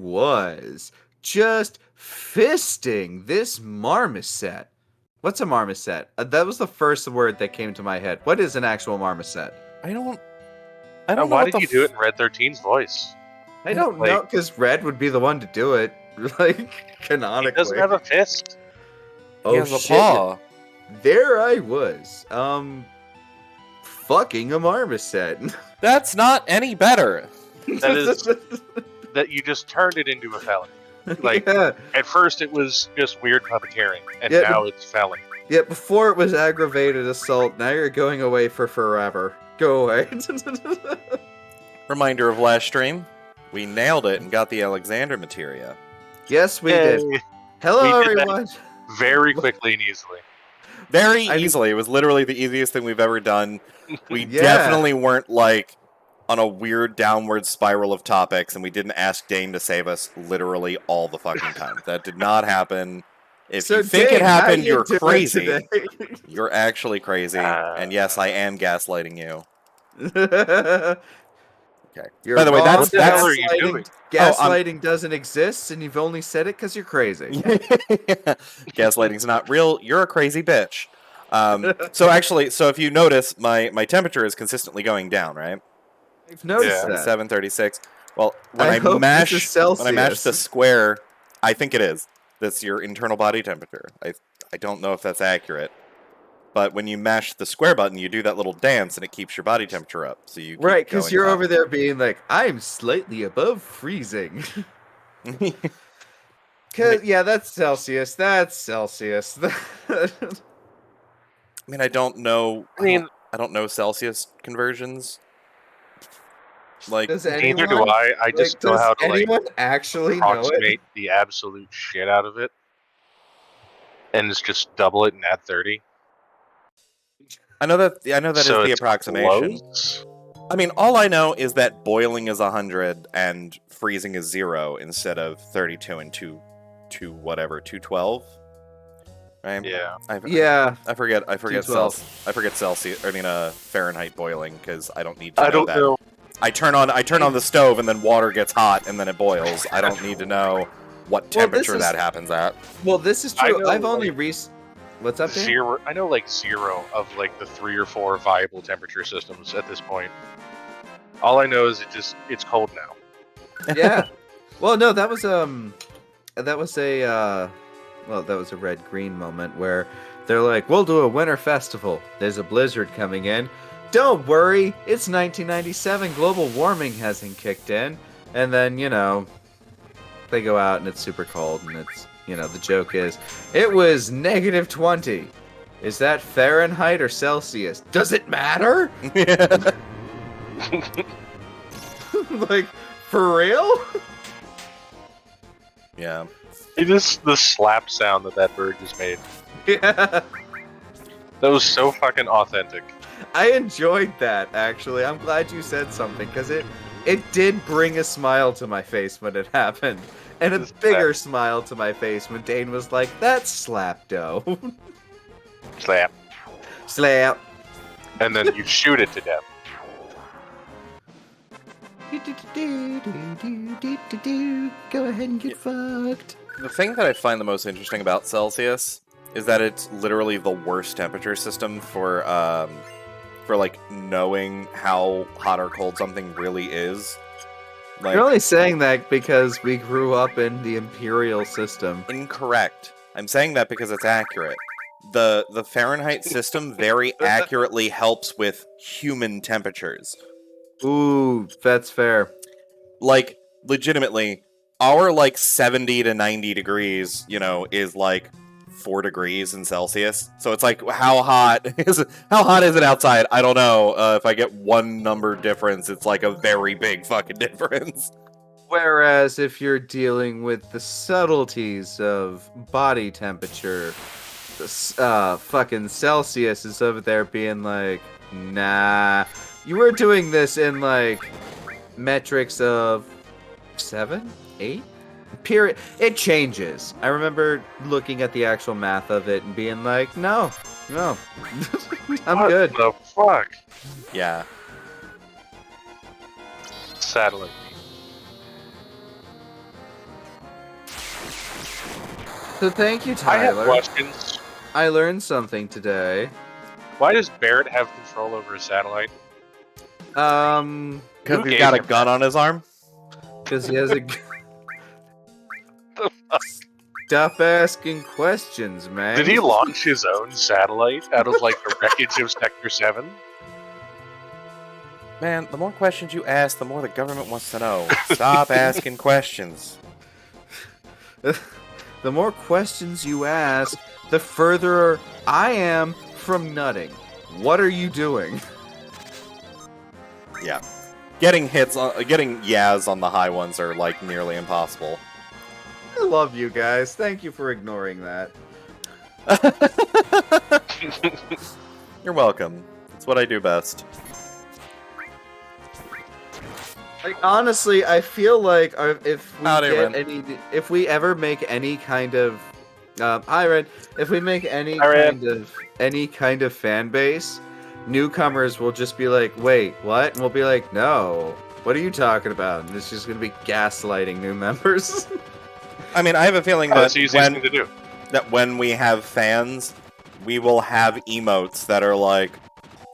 was just fisting this marmoset. What's a marmoset? That was the first word that came to my head. What is an actual marmoset? I don't know Why what did the you do it in Red 13's voice? I don't know, because Red would be the one to do it, like, He canonically. doesn't have a fist. Oh, he has a shit. paw. There I was, fucking a marmoset. That's not any better. That is that you just turned it into a felony. Like, yeah. at first it was just weird puppeteering, and Yeah, now it's felony. Yeah, before it was aggravated assault, now you're going away for forever. Go away. Reminder of last stream, we nailed it and got the Alexander materia. Yes, we did. Yay. Hello, We did that. everyone. Very quickly and easily. Very easily. It was literally the easiest thing we've ever done. We definitely weren't, like, on a weird downward spiral of topics, and we didn't ask Dayne to save us literally all the fucking time. That did not happen. If you think Dayne, it happened, how you you're doing crazy. today? You're actually crazy. And yes, I am gaslighting you. Okay. You're By the way, wrong. What the hell are you doing? Gaslighting doesn't exist, and you've only said it because you're crazy. Gaslighting's not real. You're a crazy bitch. So actually, if you notice, my temperature is consistently going down, right? I've noticed that. 37, 36. Well, when I hope mash this is Celsius. when I mash the square, I think it is. That's your internal body temperature. I don't know if that's accurate. But when you mash the square button, you do that little dance, and it keeps your body temperature up. So you keep right, because going you're up. over there being like, I'm slightly above freezing. Cause yeah, that's Celsius. That's Celsius. I mean, I don't know. I don't know Celsius conversions. Like, does neither anyone, do I. I just know does how to anyone actually know it? approximate the absolute shit out of it, and it's just double it and add 30. I know that So is the it's approximation. close. I mean, all I know is that boiling is 100 and freezing is 0 instead of 32 and 212. Right? Yeah. I forget 212. I forget Celsius. I mean, Fahrenheit boiling because I don't need to know I don't that. know. I turn on the stove and then water gets hot and then it boils. I don't need to know what temperature that happens at. Well, this is true. know, I've only What's up, Dan? Zero. I know like 0 of like the 3 or 4 viable temperature systems at this point. All I know is it's cold now. Yeah. Well, no, that was a red-green moment where they're like, we'll do a winter festival. There's a blizzard coming in. Don't worry, it's 1997. Global warming hasn't kicked in. And then, they go out and it's super cold and it's, the joke is, it was -20. Is that Fahrenheit or Celsius? Does it matter? Like, for real? Yeah. It is the slap sound that bird just made. Yeah. That was so fucking authentic. I enjoyed that, actually. I'm glad you said something, because it did bring a smile to my face when it happened. And a bigger smile to my face when Dayne was like, that's slap dough. Slap. Slap. And then you shoot it to death. Go ahead and get fucked. The thing that I find the most interesting about Celsius is that it's literally the worst temperature system for like knowing how hot or cold something really is. Like, You're only saying that because we grew up in the Imperial system. Incorrect. I'm saying that because it's accurate. The Fahrenheit system very accurately helps with human temperatures. Ooh, that's fair. Like, legitimately, our, 70 to 90 degrees, is, 4 degrees in Celsius. So it's like, how hot is it outside? I don't know. If I get one number difference, it's like a very big fucking difference. Whereas if you're dealing with the subtleties of body temperature, fucking Celsius is over there being like, nah. You were doing this in, metrics of 7? 8? Period. It changes. I remember looking at the actual math of it and being like, no. I'm good. What the fuck? Yeah. Satellite. So thank you, I have Tyler. questions. I learned something today. Why does Barrett have control over a satellite? Because Who he's gave got a him gun that? on his arm. Because he has a. The fuck? Stop asking questions, man. Did he launch his own satellite out of like the wreckage of Sector 7? Man, the more questions you ask, the more the government wants to know. Stop asking questions. The more questions you ask, the further I am from nutting. What are you doing? Yeah. Getting yas on the high ones are like nearly impossible. I love you guys. Thank you for ignoring that. You're welcome. It's what I do best. Like, honestly, I feel like if we Howdy, get Ren. if we ever make any kind of, hi Red, if we make any Hi, Red. kind of fan base, newcomers will just be like, wait, what? And we'll be like, no, what are you talking about? And it's just gonna be gaslighting new members. I mean, I have a feeling That's that the easiest thing to do. when we have fans, we will have emotes that are like,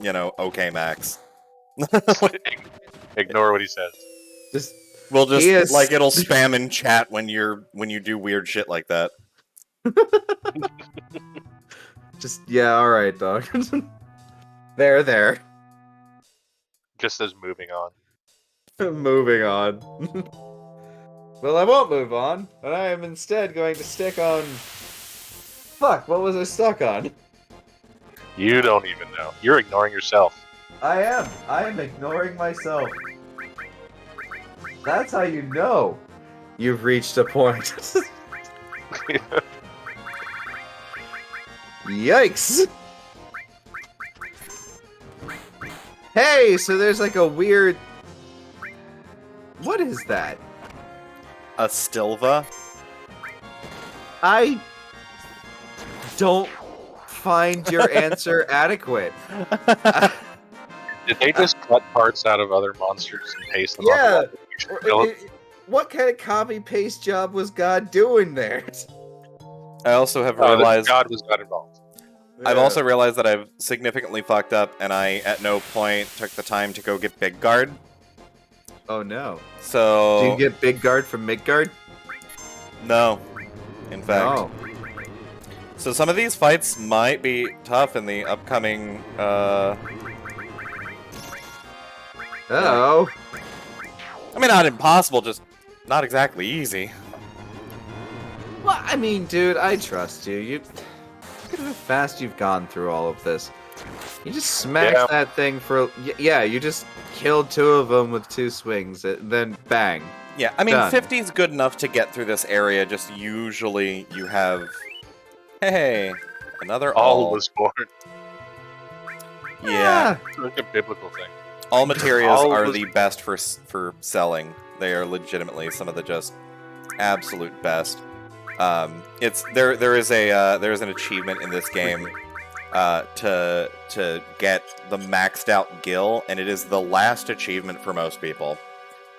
okay, Max. Ignore what he says. Just We'll just He is- like it'll spam in chat when you do weird shit like that. yeah, all right, dog. there. Just says moving on. Moving on. Well, I won't move on, but I am instead going to stick on. Fuck, what was I stuck on? You don't even know. You're ignoring yourself. I am ignoring myself. That's how you know you've reached a point. Yikes! Hey, so there's like a weird. What is that? A Stilva? I don't find your answer adequate. Did they just cut parts out of other monsters and paste them Yeah. on the wall? What kind of copy paste job was God doing there? I also have This realized God was not involved. I've also realized that I've significantly fucked up, and I at no point took the time to go get Big Guard. Oh no. So Do you get Big Guard from Midgard? no, in fact. No. So some of these fights might be tough in the upcoming. Uh-oh. I mean, not impossible, just not exactly easy. Well, I mean, dude, I trust you. Look at how fast you've gone through all of this. You just smacked that thing for... Yeah, you just killed 2 of them with 2 swings, and then bang. Yeah, I mean, Done. 50 is good enough to get through this area. Just usually you have, hey, another All was born. Yeah, It's like a biblical thing. all materials All are was- the best for selling. They are legitimately some of the just absolute best. There is an achievement in this game to get the maxed out gill, and it is the last achievement for most people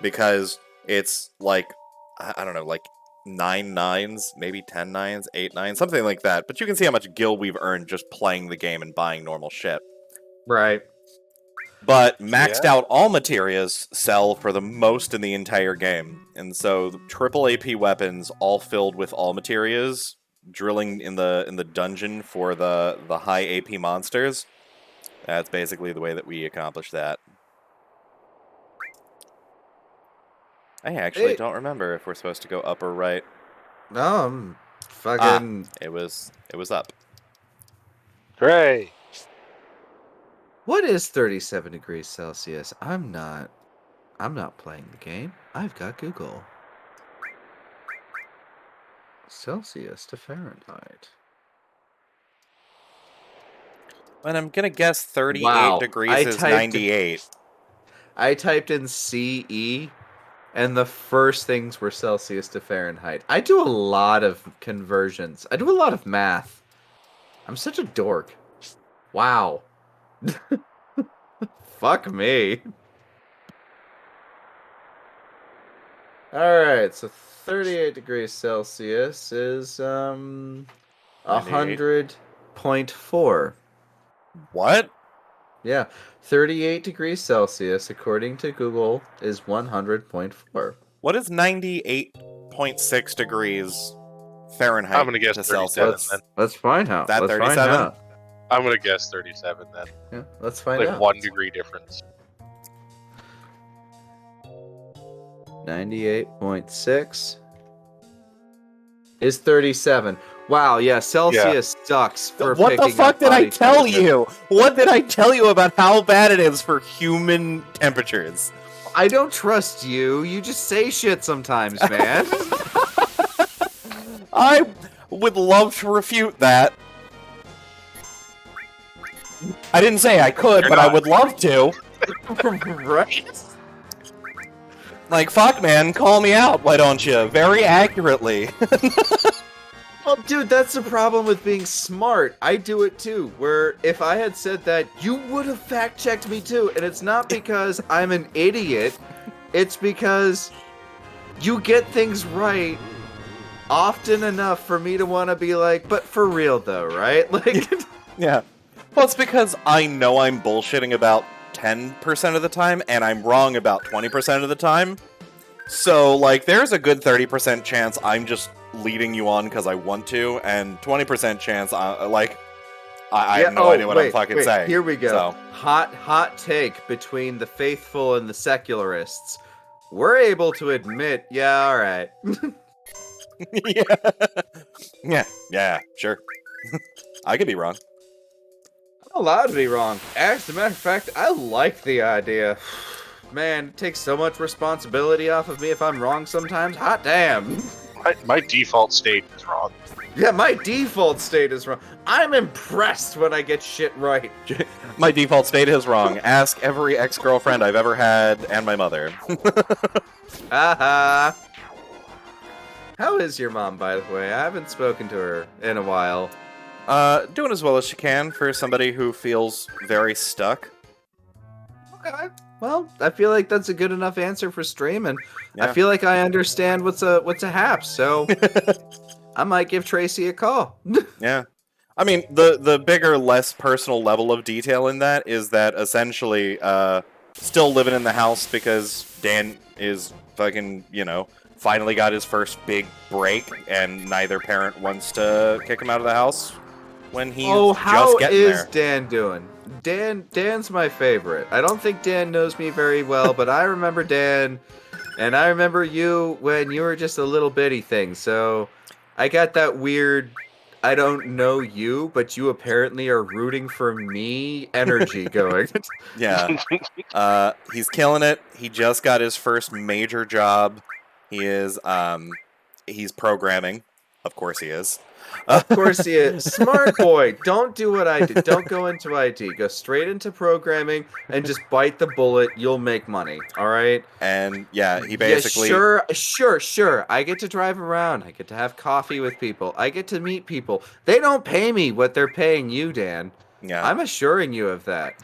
because it's like I don't know, like 9 nines, maybe 10 nines, 8 nines, something like that. But you can see how much gill we've earned just playing the game and buying normal shit. Right. But maxed Yeah. out all materials sell for the most in the entire game. And so the triple AP weapons all filled with all materials, drilling in the dungeon for the high AP monsters. That's basically the way that we accomplish that. I actually don't remember if we're supposed to go up or right. No, I'm fucking... It was up. Hooray! What is 37 degrees Celsius? I'm not playing the game. I've got Google. Celsius to Fahrenheit. And I'm gonna guess 38 Wow, degrees I is typed- 98. I typed in CE, and the first things were Celsius to Fahrenheit. I do a lot of conversions. I do a lot of math. I'm such a dork. Wow. Fuck me. All right, so 38 degrees Celsius is 100.4. What? Yeah, 38 degrees Celsius, according to Google, is 100.4. What is 98.6 degrees Fahrenheit I'm gonna guess to 37 Celsius? then. Let's find out. That Let's find 37? out. I'm gonna guess 37 then. Yeah, let's find Like out. 1 degree difference. 98.6 is 37. Wow, yeah, Celsius sucks for What the picking fuck up did I body tell temperature. you? What did I tell you about how bad it is for human temperatures? I don't trust you. You just say shit sometimes, man. I would love to refute that. I didn't say I could, You're but I not. would love to. Right? Like, fuck, man, call me out, why don't you? Very accurately. Well, dude, that's the problem with being smart. I do it too, where if I had said that, you would have fact-checked me too. And it's not because I'm an idiot. It's because you get things right often enough for me to want to be like, but for real though, right? Like, Yeah. Well, it's because I know I'm bullshitting about 10% of the time, and I'm wrong about 20% of the time. So, like, there's a good 30% chance I'm just leading you on because I want to, and 20% chance, I have no idea what I'm fucking saying. Here we go. So. Hot take between the faithful and the secularists. We're able to admit, yeah, all right. yeah, sure. I could be wrong. I'm allowed to be wrong. As a matter of fact, I like the idea. Man, it takes so much responsibility off of me if I'm wrong sometimes. Hot damn. My default state is wrong. Yeah, my default state is wrong. I'm impressed when I get shit right. My default state is wrong. Ask every ex-girlfriend I've ever had and my mother. Haha. How is your mom, by the way? I haven't spoken to her in a while. Doing as well as she can for somebody who feels very stuck. Okay. Well, I feel like that's a good enough answer for streaming. I Yeah. feel like I understand what's a haps, so I might give Tracy a call. Yeah. I mean, the bigger, less personal level of detail in that is that essentially, still living in the house because Dan is fucking, finally got his first big break, and neither parent wants to kick him out of the house when he's how just getting is there. Dan doing? Dan's my favorite. I don't think Dan knows me very well, but I remember Dan, and I remember you when you were just a little bitty thing, so I got that weird, I don't know you, but you apparently are rooting for me energy going. Yeah. He's killing it. He just got his first major job. He's programming. Of course he is. Of course he is. Smart boy. Don't do what I did. Don't go into IT. Go straight into programming and just bite the bullet. You'll make money. All right? And yeah, he basically... Yeah, sure. I get to drive around. I get to have coffee with people. I get to meet people. They don't pay me what they're paying you, Dan. Yeah. I'm assuring you of that.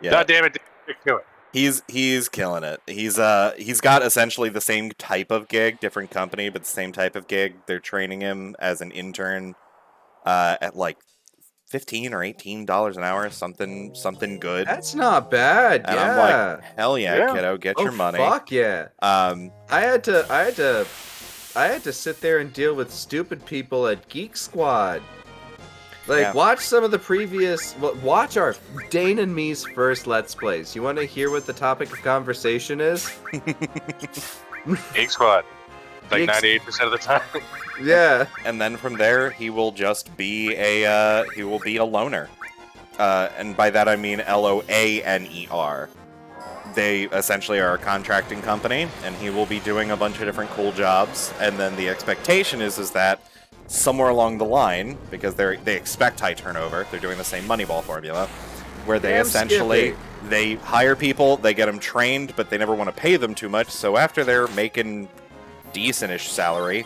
Yeah. God damn it, stick to it. He's killing it. He's got essentially the same type of gig, different company, but the same type of gig. They're training him as an intern at like $15 or $18 an hour, something good. That's not bad. And yeah. I'm like, hell yeah, kiddo, get your money. Fuck yeah. I had to sit there and deal with stupid people at Geek Squad. Like, Yeah. watch some of the previous... Watch our Dayne and me's first Let's Plays. You want to hear what the topic of conversation is? Geek Squad. Like Geek- 98% of the time. Yeah. And then from there, he will just be a loner. And by that I mean LOANER. They essentially are a contracting company, and he will be doing a bunch of different cool jobs. And then the expectation is that somewhere along the line, because they expect high turnover, they're doing the same Moneyball formula, where they Damn essentially Skippy. they hire people, they get them trained, but they never want to pay them too much. So after they're making decentish salary,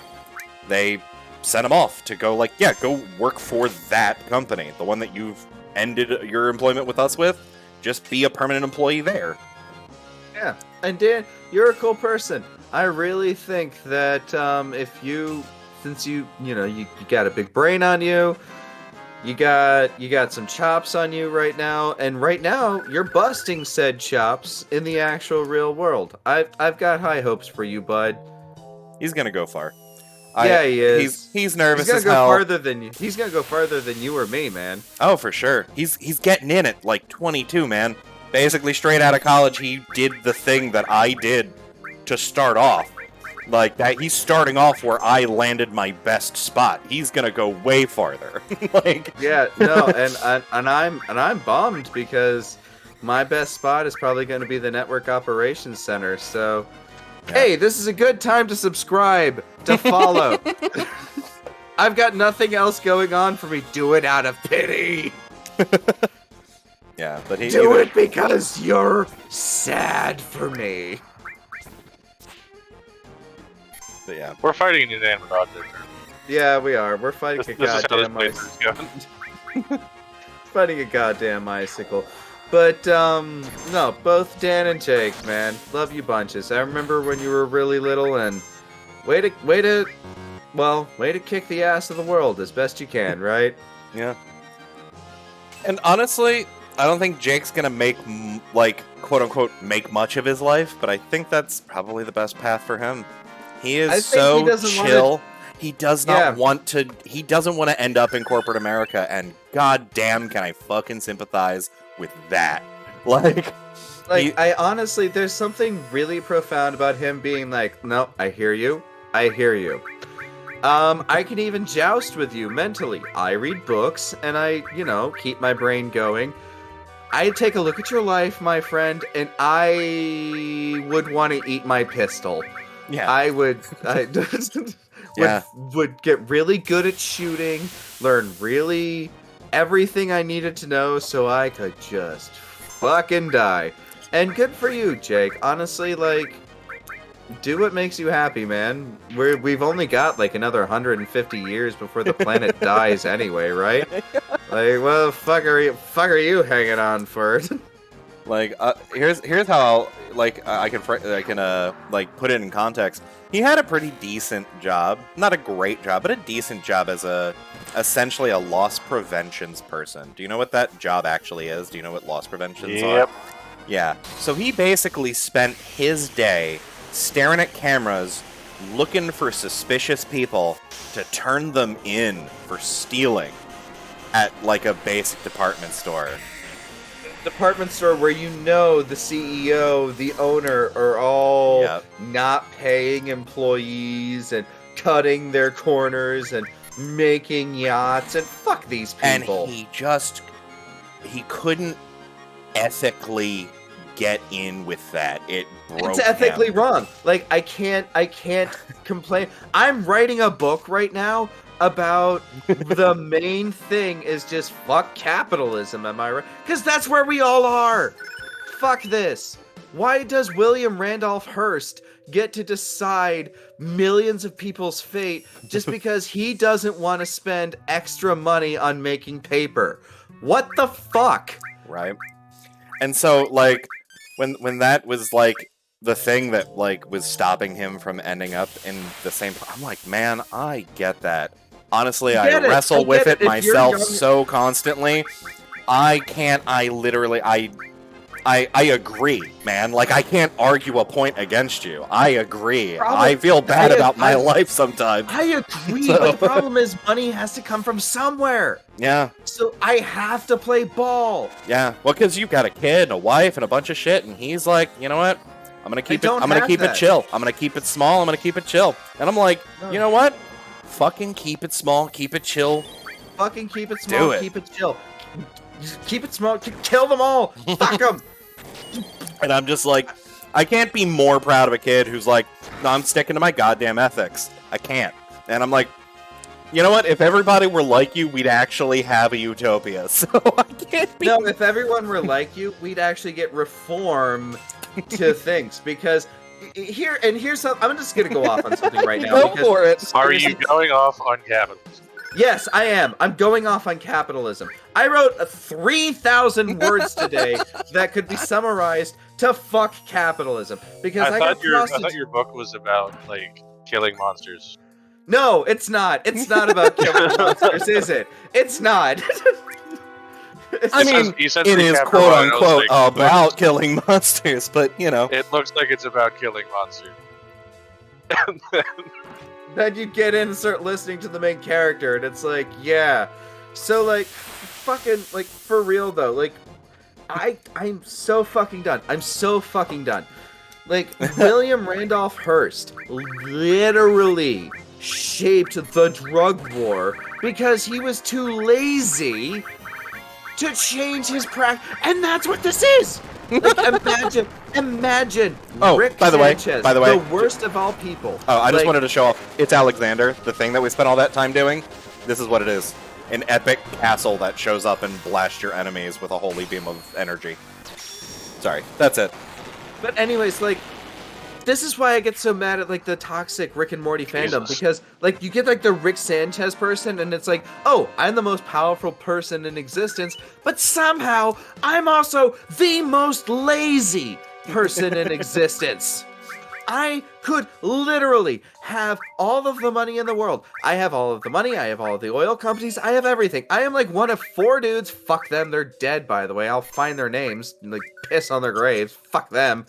they send them off to go go work for that company, the one that you've ended your employment with us with. Just be a permanent employee there. Yeah. And Dan, you're a cool person. I really think that if you, since you got a big brain on you, you got some chops on you right now, and right now you're busting said chops in the actual real world. I've got high hopes for you, bud. He's gonna go far. Yeah, he is. He's nervous He's gonna as go hell. farther than you. He's gonna go farther than you or me, man. Oh, for sure. He's getting in at like 22, man. Basically, straight out of college, he did the thing that I did to start off. Like that, he's starting off where I landed my best spot. He's gonna go way farther. Like, Yeah, no, and I'm bummed because my best spot is probably going to be the network operations center. So, hey, this is a good time to subscribe, to follow. I've got nothing else going on for me. Do it out of pity. yeah, but Do it because you're sad for me. But yeah, We're fighting an inanimate object. Yeah, we are. We're fighting This a is how this goddamn playthrough's going. fighting a goddamn icicle. But no, both Dan and Jake, man, love you bunches. I remember when you were really little, and way to kick the ass of the world as best you can, right? yeah. And honestly, I don't think Jake's gonna make like quote unquote make much of his life, but I think that's probably the best path for him. He I is think so he doesn't chill. He does not Yeah. want to. He doesn't want to end up in corporate America. And goddamn, can I fucking sympathize with that? Like, I honestly, there's something really profound about him being like, no, I hear you. I hear you. I can even joust with you mentally. I read books and I, keep my brain going. I take a look at your life, my friend, and I would want to eat my pistol. yeah, I would Yeah. would get really good at shooting, learn really everything I needed to know so I could just fucking die. And good for you, Jake. Honestly, like, do what makes you happy, man. We've only got like another 150 years before the planet dies anyway, right? Like, well, fuck are you hanging on for? like here's how I can like put it in context. He had a pretty decent job, not a great job, but a decent job as essentially a loss preventions person. Do you know what that job actually is? Do you know what loss preventions are? Yep. Yeah. So he basically spent his day staring at cameras, looking for suspicious people to turn them in for stealing at like a basic department store. Department store where the CEO, the owner are all Yep. not paying employees and cutting their corners and making yachts and fuck these people. And he couldn't ethically get in with that. It broke It's ethically him. wrong. Like I can't complain. I'm writing a book right now about the main thing is just fuck capitalism, am I right? Because that's where we all are. Fuck this. Why does William Randolph Hearst get to decide millions of people's fate just because he doesn't want to spend extra money on making paper? What the fuck? Right? And so like when that was like the thing that like was stopping him from ending up in the same I'm like, man, I get that. Honestly, I wrestle with it myself so constantly. I agree, man. Like, I can't argue a point against you. I agree. I feel bad about my life sometimes. I agree, but the problem is money has to come from somewhere. Yeah. So I have to play ball. Yeah. Well, because you've got a kid and a wife and a bunch of shit, and he's like, you know what? I'm gonna keep it chill. I'm gonna keep it small. I'm gonna keep it chill. And I'm like, you know what? Fucking keep it small. Keep it chill. Fucking keep it small. Do it. Keep it chill. Keep it small. Kill them all. Fuck them. And I'm just like, I can't be more proud of a kid who's like, no, I'm sticking to my goddamn ethics. I can't. And I'm like, you know what? If everybody were like you, we'd actually have a utopia. So I can't be. No, if everyone were like you, we'd actually get reform to things. Because here's something. I'm just gonna go off on something right now. Go for it. Are you going off on capitalism? Yes, I am. I'm going off on capitalism. I wrote 3,000 words today that could be summarized to fuck capitalism because I got I prostitutes. thought your book was about like killing monsters. No, it's not. It's not about killing monsters, is it? It's not. I mean, he says it recap is for quote one, and I was unquote like, about killing monsters, but you know. It looks like it's about killing monsters. And then, Then you get in and start listening to the main character, and it's like, yeah. So, like, fucking, like, for real, though, like, I'm so fucking done. I'm so fucking done. Like, William Randolph Hearst literally shaped the drug war because he was too lazy to change his practice. And that's what this is! Like, imagine Oh, Rick by the way, Sanchez, the worst of all people. Oh, I just Like, wanted to show off. It's Alexander, the thing that we spent all that time doing. This is what it is. An epic castle that shows up and blasts your enemies with a holy beam of energy. Sorry, that's it. But anyways, like, this is why I get so mad at, like, the toxic Rick and Morty fandom, Jesus. because, like, you get, like, the Rick Sanchez person, and it's like, oh, I'm the most powerful person in existence, but somehow I'm also the most lazy person in existence. I could literally have all of the money in the world. I have all of the money, I have all of the oil companies, I have everything. I am like one of 4 dudes. Fuck them, they're dead, by the way. I'll find their names and, like, piss on their graves. Fuck them.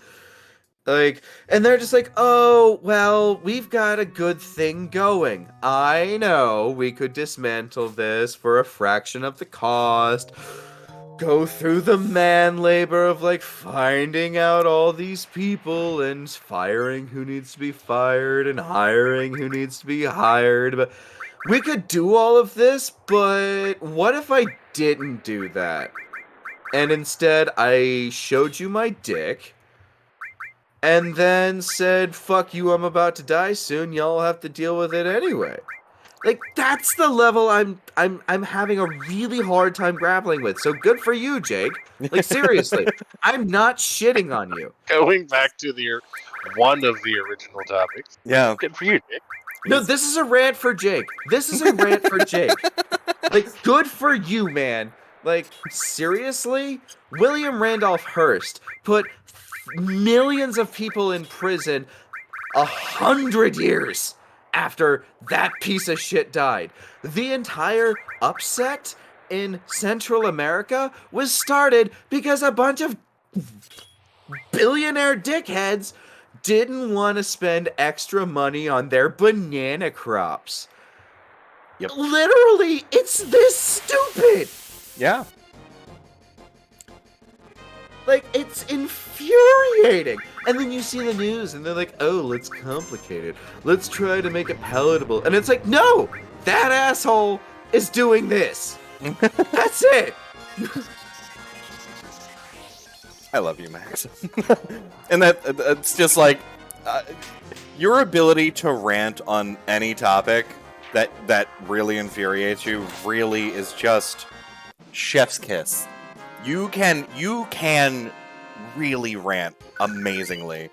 Like, and they're just like, oh, well, we've got a good thing going. I know we could dismantle this for a fraction of the cost. Go through the man labor of, like, finding out all these people and firing who needs to be fired and hiring who needs to be hired. But we could do all of this, but what if I didn't do that? And instead, I showed you my dick. And then said, fuck you, I'm about to die soon, y'all have to deal with it anyway. Like, that's the level I'm having a really hard time grappling with. So good for you, Jake. Like, seriously, I'm not shitting on you. going back to one of the original topics. Yeah. Good for you, Nick. No, this is a rant for Jake. This is a rant for Jake. Like, good for you, man. Like, seriously? William Randolph Hearst put millions of people in prison 100 years after that piece of shit died. The entire upset in Central America was started because a bunch of billionaire dickheads didn't want to spend extra money on their banana crops. Yep. Literally, it's this stupid. Yeah. Like, it's infuriating. And then you see the news and they're like, oh, let's complicate it. Let's try to make it palatable. And it's like, no, that asshole is doing this. That's it. I love you, Max. And it's just like your ability to rant on any topic that really infuriates you really is just chef's kiss. You can really rant amazingly.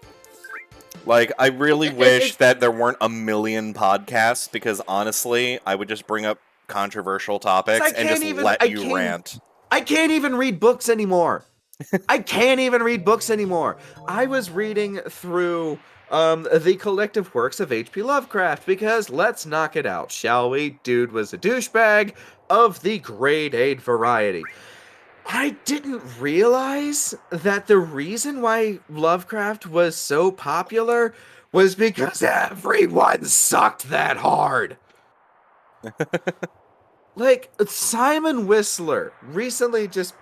Like, I really wish that there weren't a million podcasts, because honestly, I would just bring up controversial topics and just let you rant. I can't even read books anymore. I can't even read books anymore. I was reading through the collective works of H.P. Lovecraft because, let's knock it out, shall we? Dude was a douchebag of the grade 8 variety. I didn't realize that the reason why Lovecraft was so popular was because everyone sucked that hard. Like, Simon Whistler recently just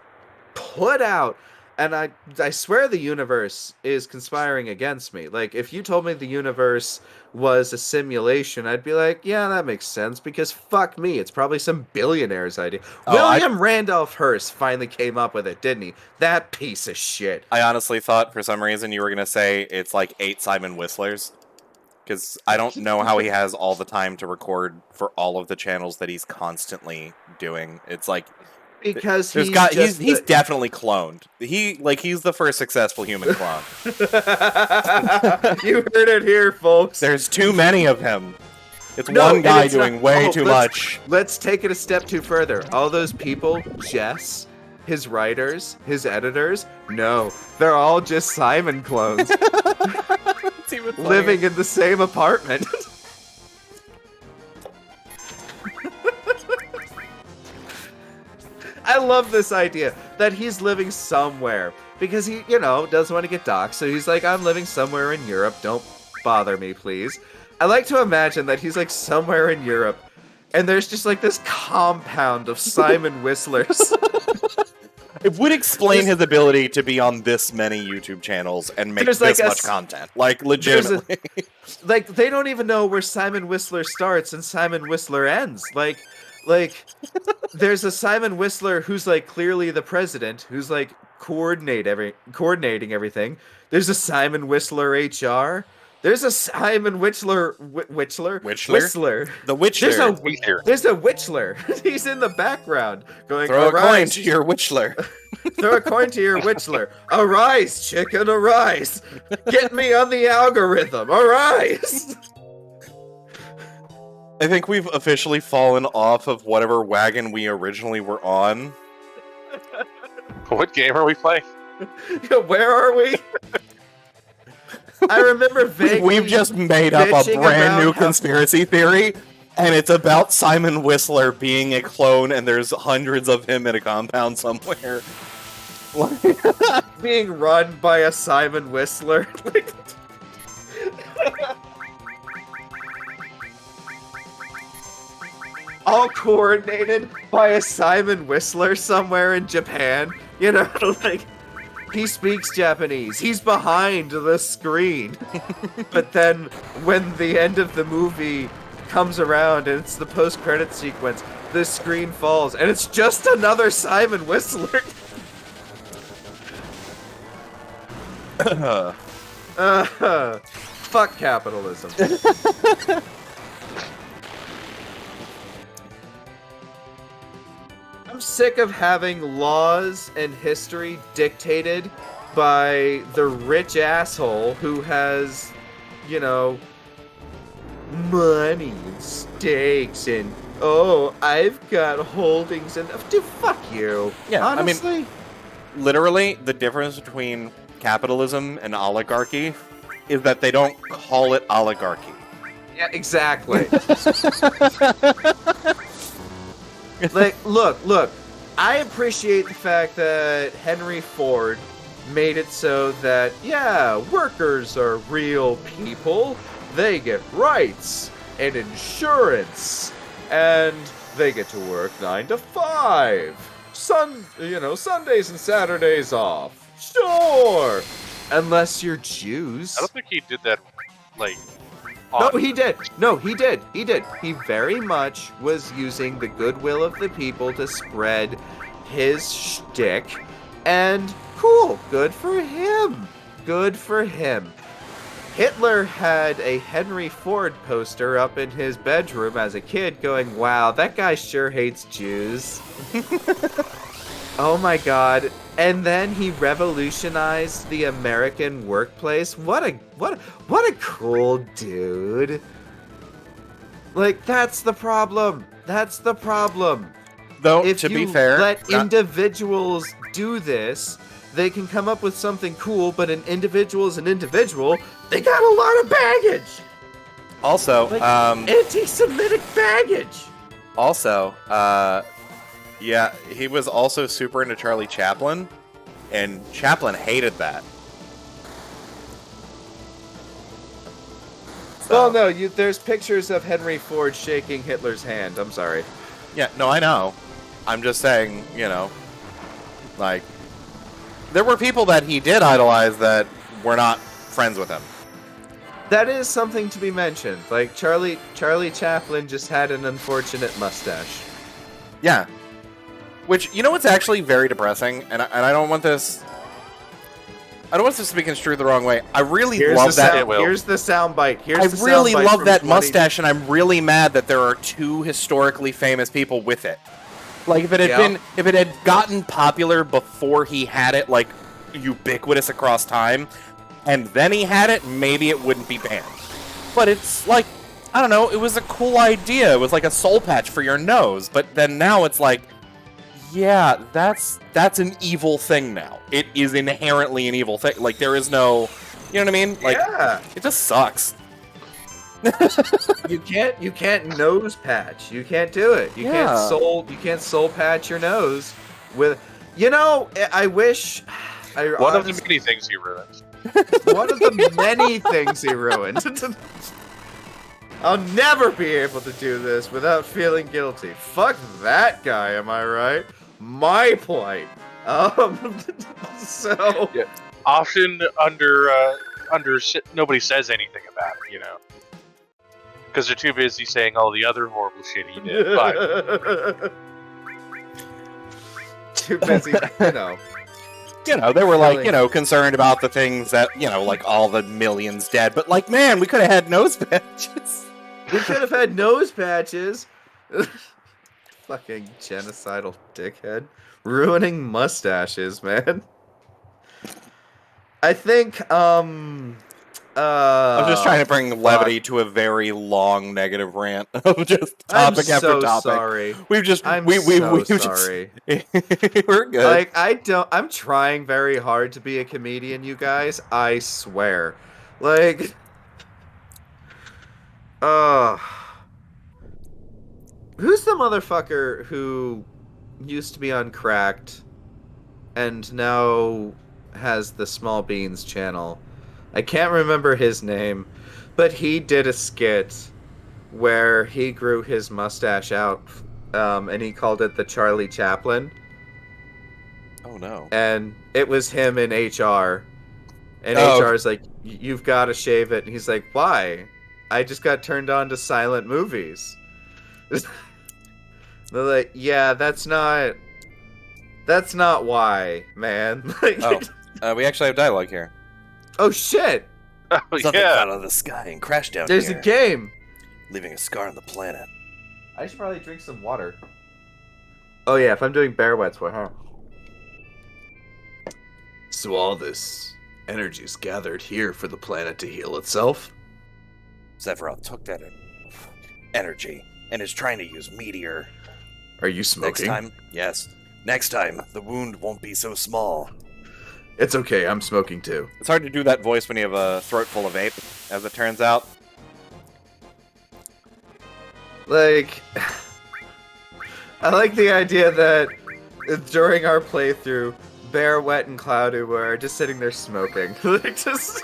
put out, and I swear the universe is conspiring against me. Like, if you told me the universe was a simulation, I'd be like, yeah, that makes sense, because fuck me, it's probably some billionaire's idea. William Randolph Hearst finally came up with it, didn't he? That piece of shit. I honestly thought for some reason you were going to say it's like 8 Simon Whistlers. Because I don't know how he has all the time to record for all of the channels that he's constantly doing. It's like... Because he's definitely cloned. He's the first successful human clone. You heard it here, folks. There's too many of him. It's No, one and guy it's not- doing way oh, too let's- much. Let's take it a step too further. All those people, Jess, his writers, his editors, no, they're all just Simon clones It's even funnier. living in the same apartment. I love this idea that he's living somewhere because he, doesn't want to get doxxed. So he's like, I'm living somewhere in Europe. Don't bother me, please. I like to imagine that he's like somewhere in Europe and there's just like this compound of Simon Whistlers. It would explain his ability to be on this many YouTube channels and make There's this like much content. Like, legitimately. Like, they don't even know where Simon Whistler starts and Simon Whistler ends. Like, there's a Simon Whistler who's like clearly the president, who's like coordinating everything. There's a Simon Whistler HR. There's a Simon Whistler. Whistler. The Witchler. There's a Witchler. He's in the background going. Throw a coin "Arise, to your Witchler. Throw a coin to your Witchler. Arise, chicken, arise. Get me on the algorithm. Arise. I think we've officially fallen off of whatever wagon we originally were on. What game are we playing? Where are we? I remember vaguely. We've just made up a bitching brand about new how- conspiracy theory, and it's about Simon Whistler being a clone, and there's hundreds of him in a compound somewhere. being run by a Simon Whistler. All coordinated by a Simon Whistler somewhere in Japan. Like, he speaks Japanese. He's behind the screen. But then, when the end of the movie comes around and it's the post-credit sequence, the screen falls, and it's just another Simon Whistler. Fuck capitalism. I'm sick of having laws and history dictated by the rich asshole who has, money and stakes and, I've got holdings and... Dude, fuck you. Yeah, honestly. Literally, the difference between capitalism and oligarchy is that they don't call it oligarchy. Yeah, exactly. Like, look, I appreciate the fact that Henry Ford made it so that, workers are real people. They get rights and insurance, and they get to work 9 to 5. Sundays and Saturdays off. Sure! Unless you're Jews. I don't think he did that, like... No, he did. No, he did. He did. He very much was using the goodwill of the people to spread his shtick. And cool. Good for him. Good for him. Hitler had a Henry Ford poster up in his bedroom as a kid going, wow, that guy sure hates Jews. Oh my god. And then he revolutionized the American workplace. What a cool dude. Like, that's the problem. That's the problem. Though, If to you be fair... let individuals do this, they can come up with something cool, but an individual is an individual. They got a lot of baggage. Also, Like, anti-Semitic baggage. Also, yeah, he was also super into Charlie Chaplin, and Chaplin hated that. Well, no, there's pictures of Henry Ford shaking Hitler's hand. I'm sorry. Yeah, no, I know. I'm just saying, like, there were people that he did idolize that were not friends with him. That is something to be mentioned. Like, Charlie Chaplin just had an unfortunate mustache. Yeah. Which, what's actually very depressing, and I don't want this... I don't want this to be construed the wrong way. I really love that... Here's the soundbite. I really love that mustache, and I'm really mad that there are two historically famous people with it. Like, if it had gotten popular before he had it, like, ubiquitous across time, and then he had it, maybe it wouldn't be banned. But it's, like, I don't know, it was a cool idea. It was like a soul patch for your nose, but then now it's like, yeah, that's an evil thing now. It is inherently an evil thing. Like, there is no, you know what I mean? Like, Yeah. it just sucks. You can't nose patch. You can't do it. You can't soul patch your nose with. I wish. One of the many things he ruined. One of the many things he ruined. I'll never be able to do this without feeling guilty. Fuck that guy, am I right? My plight. So Yeah. Often nobody says anything about it, because they're too busy saying all the other horrible shit he did. But too busy, They were like, concerned about the things that, like all the millions dead. But like, man, we could have had nose patches. We could have had nose patches. Fucking genocidal dickhead. Ruining mustaches, man. I think, I'm just trying to bring levity to a very long negative rant of just topic after topic. Sorry. We've just I'm we've sorry. We're good. Like, I'm trying very hard to be a comedian, you guys. I swear. Like, who's the motherfucker who used to be on Cracked and now has the Small Beans channel? I can't remember his name, but he did a skit where he grew his mustache out, and he called it the Charlie Chaplin. Oh no. And it was him in HR. And HR's like, you've got to shave it. And he's like, why? I just got turned on to silent movies. They're like, yeah, that's not why, man. We actually have dialogue here. Oh, shit! Oh, Something yeah. fell out of the sky and crashed down There's here, a game! leaving a scar on the planet. I should probably drink some water. Oh yeah, if I'm doing bear wets, what, huh? So all this energy's gathered here for the planet to heal itself? Sephiroth took that energy and is trying to use Meteor. Are you smoking? Next time, yes. Next time, the wound won't be so small. It's okay, I'm smoking too. It's hard to do that voice when you have a throat full of vape, as it turns out. Like, I like the idea that during our playthrough, Bear, Wet, and Cloudy were just sitting there smoking. Like, just...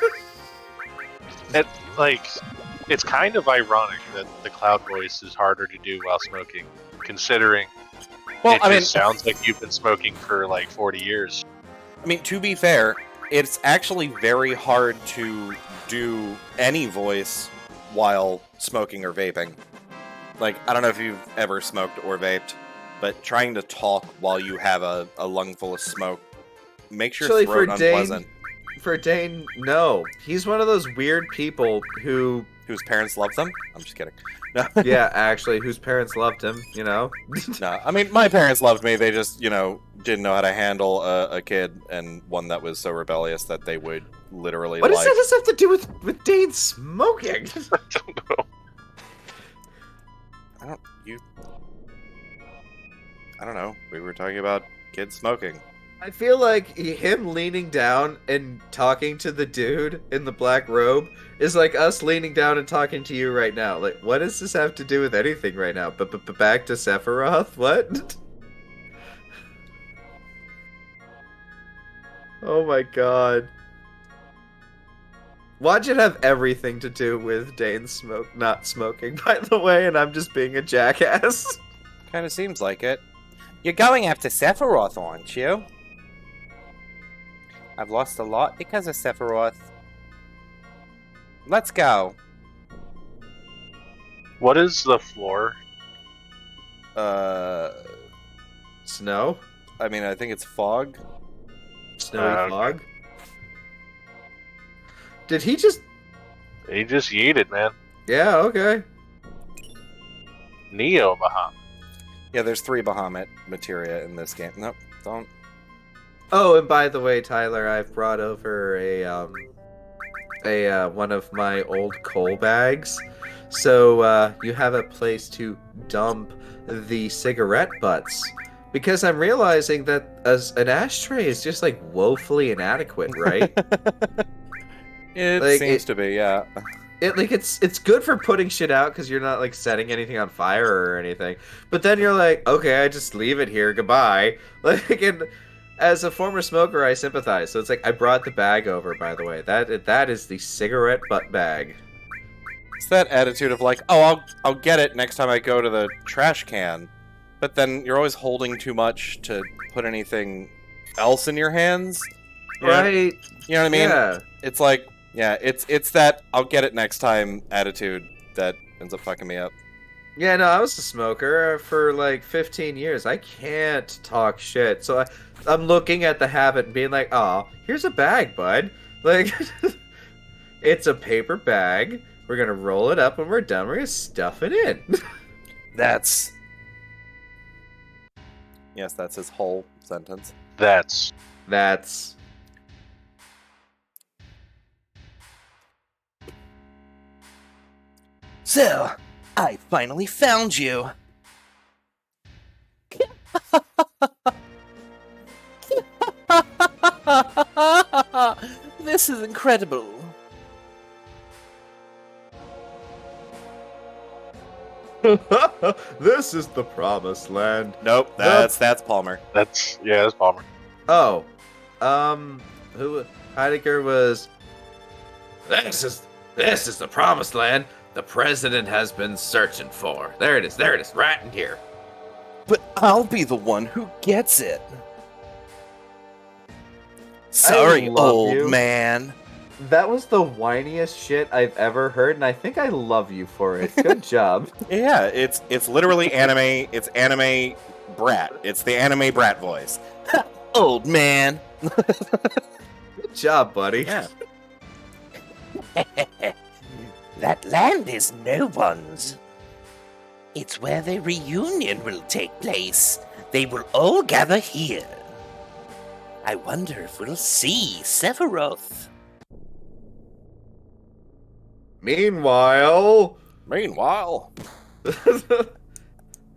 It's kind of ironic that the Cloud voice is harder to do while smoking, considering it sounds like you've been smoking for like 40 years. I mean, to be fair, it's actually very hard to do any voice while smoking or vaping. Like, I don't know if you've ever smoked or vaped, but trying to talk while you have a lung full of smoke makes your throat unpleasant. For Dayne, no. He's one of those weird people whose parents love them? I'm just kidding. No. Yeah, actually, whose parents loved him, No, I mean, my parents loved me. They just, didn't know how to handle a kid, and one that was so rebellious that they would literally What does that have to do with Dayne smoking? I don't know. I don't know. We were talking about kids smoking. I feel like him leaning down and talking to the dude in the black robe is like us leaning down and talking to you right now. Like, what does this have to do with anything right now? But back to Sephiroth? What? Oh my god. Watch it have everything to do with Dayne not smoking, by the way, and I'm just being a jackass. Kind of seems like it. You're going after Sephiroth, aren't you? I've lost a lot because of Sephiroth. Let's go. What is the floor? Snow? I mean, I think it's fog. Snowy fog? Did he just... He just yeeted, man. Yeah, okay. Neo Bahamut. Yeah, there's 3 Bahamut materia in this game. Nope, don't. Oh, and by the way, Tyler, I've brought over a one of my old coal bags. So you have a place to dump the cigarette butts. Because I'm realizing that as an ashtray is just like woefully inadequate, right? It Like, seems to be, yeah. It's good for putting shit out because you're not like setting anything on fire or anything. But then you're like, okay, I just leave it here. Goodbye. Like, and as a former smoker, I sympathize. So it's like I brought the bag over. By the way, that is the cigarette butt bag. It's that attitude of like, oh, I'll get it next time I go to the trash can, but then you're always holding too much to put anything else in your hands. Right. You know what I mean? Yeah. It's like, yeah, it's that I'll get it next time attitude that ends up fucking me up. Yeah, no, I was a smoker for like 15 years. I can't talk shit. So I'm looking at the habit and being like, oh, here's a bag, bud. Like, it's a paper bag. We're going to roll it up when we're done. We're going to stuff it in. That's... Yes, that's his whole sentence. That's... So, I finally found you. This is incredible. This is the promised land. Nope, that's Palmer. That's Palmer. Oh. Who Heidegger was This is the promised land the president has been searching for. There it is, right in here. But I'll be the one who gets it. Sorry, love old you. man. That was the whiniest shit I've ever heard, and I think I love you for it. Good job. Yeah, it's literally anime. It's anime brat. It's the anime brat voice. Old man. Good job, buddy. Yeah. That land is no one's. It's where the reunion will take place. They will all gather here. I wonder if we'll see Sephiroth. Meanwhile,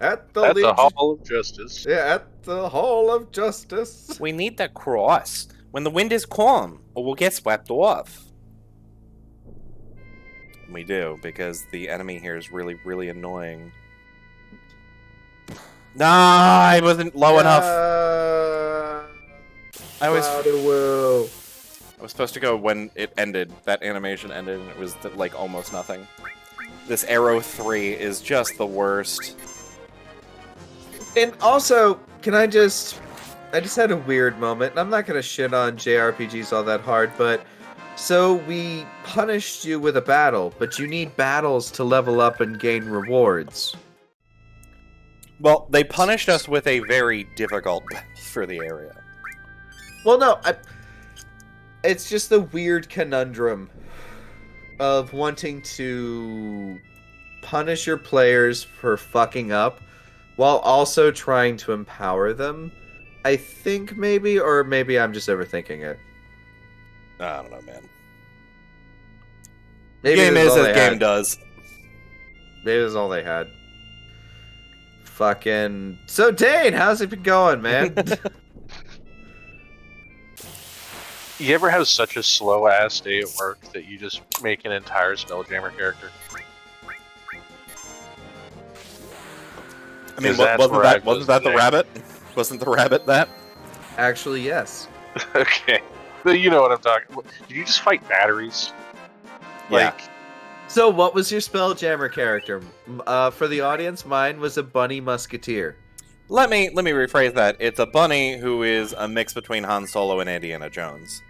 at the Hall of Justice. Yeah, at the Hall of Justice. we need that cross when the wind is calm, or we'll get swept off. We do, because the enemy here is really, really annoying. Nah, I wasn't low enough. I was supposed to go when it ended. That animation ended, and it was like almost nothing. This Arrow 3 is just the worst. And also, I just had a weird moment. I'm not gonna shit on JRPGs all that hard, but so we punished you with a battle, but you need battles to level up and gain rewards. Well, they punished us with a very difficult battle for the area. Well, no, it's just the weird conundrum of wanting to punish your players for fucking up while also trying to empower them. I think maybe, or maybe I'm just overthinking it. I don't know, man. Maybe Game this is all as they game had. does. Maybe that's all they had. Fucking... So, Dayne, how's it been going, man? You ever have such a slow-ass day at work that you just make an entire Spelljammer character? I mean, 'Cause that's wasn't where I that was the today. rabbit? Wasn't the rabbit that? Actually, yes. Okay. But you know what I'm talking about. Did you just fight batteries? Yeah. So, what was your Spelljammer character? For the audience, mine was a bunny musketeer. Let me rephrase that. It's a bunny who is a mix between Han Solo and Indiana Jones.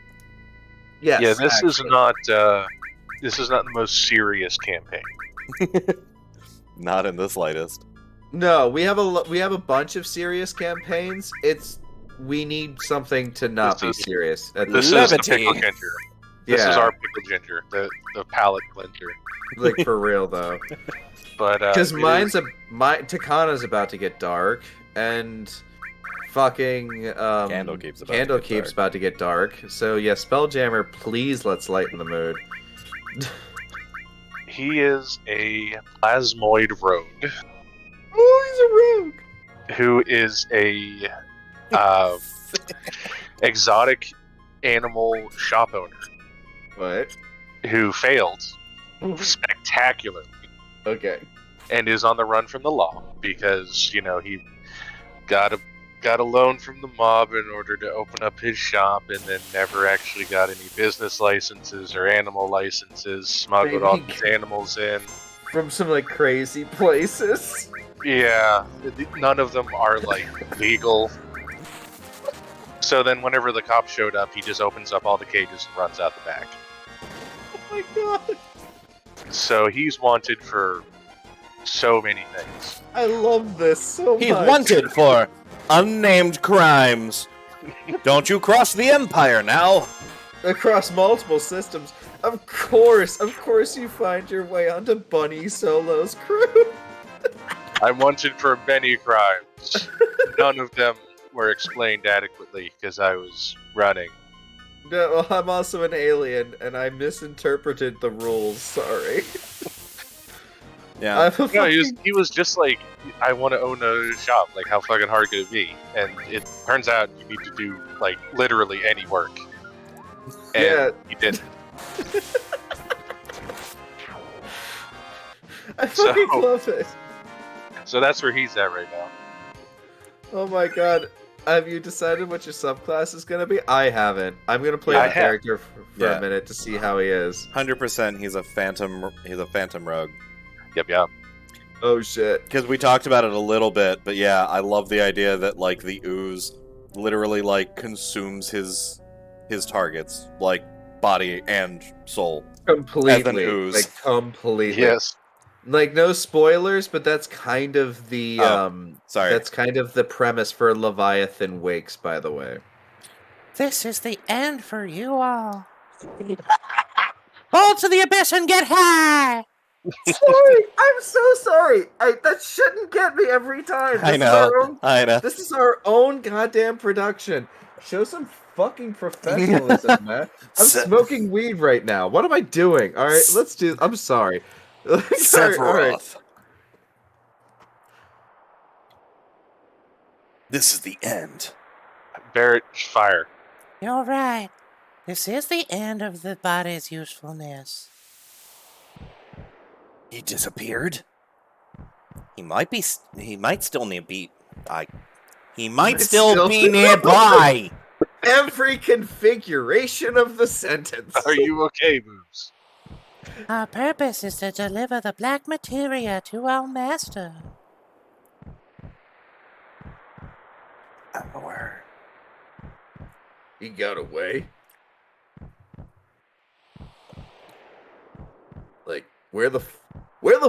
Yes. Yeah, this is actually. not the most serious campaign. Not in the slightest. No, we have a bunch of serious campaigns. We need something to not This be is- serious. At This the, is the Levity. pickle ginger. This is Yeah. our pickle ginger, the palate cleanser. like for real though. But Because it mine's is- Takana's about to get dark, and fucking Candlekeep's about to Candlekeep's get dark. about to get dark. So yeah, Spelljammer, please let's lighten the mood. He is a plasmoid rogue. Oh, he's a rogue. Who is a exotic animal shop owner. What? Who failed spectacularly. Okay. And is on the run from the law because, you know, he got a loan from the mob in order to open up his shop and then never actually got any business licenses or animal licenses, smuggled all these animals in. From some, like, crazy places. Yeah, none of them are, like, legal. So then whenever the cops showed up, he just opens up all the cages and runs out the back. Oh my god. So he's wanted for so many things. I love this so much. He's wanted for unnamed crimes. Don't you cross the Empire now. Across multiple systems. Of course you find your way onto Bunny Solo's crew. I'm wanted for many crimes. None of them were explained adequately because I was running. No, well, I'm also an alien, and I misinterpreted the rules. Sorry. Yeah. No, he was just like, I want to own a shop. Like, how fucking hard could it be? And it turns out you need to do, like, literally any work. And yeah. he didn't. I fucking love it. So that's where he's at right now. Oh my god. Have you decided what your subclass is going to be? I haven't. I'm going to play the character for a minute to see how he is. 100% he's a phantom rogue. Yep. Oh shit. Because we talked about it a little bit, but yeah, I love the idea that, like, the ooze literally, like, consumes his targets, like, body and soul. Completely. As an ooze. Like, completely. Yes. Like, no spoilers, but that's kind of the, sorry. That's kind of the premise for Leviathan Wakes, by the way. This is the end for you all. Fall to the abyss and get high! Sorry! I'm so sorry! That shouldn't get me every time! I know. This is our own goddamn production. Show some fucking professionalism, man. I'm smoking weed right now. What am I doing? Alright, let's do... I'm sorry. Sephiroth. This is the end. Barrett, fire. You're right. This is the end of the body's usefulness. He disappeared? He might still be nearby. Every configuration of the sentence. Are you okay, Moves? Our purpose is to deliver the black materia to our master. He got away. Like, where the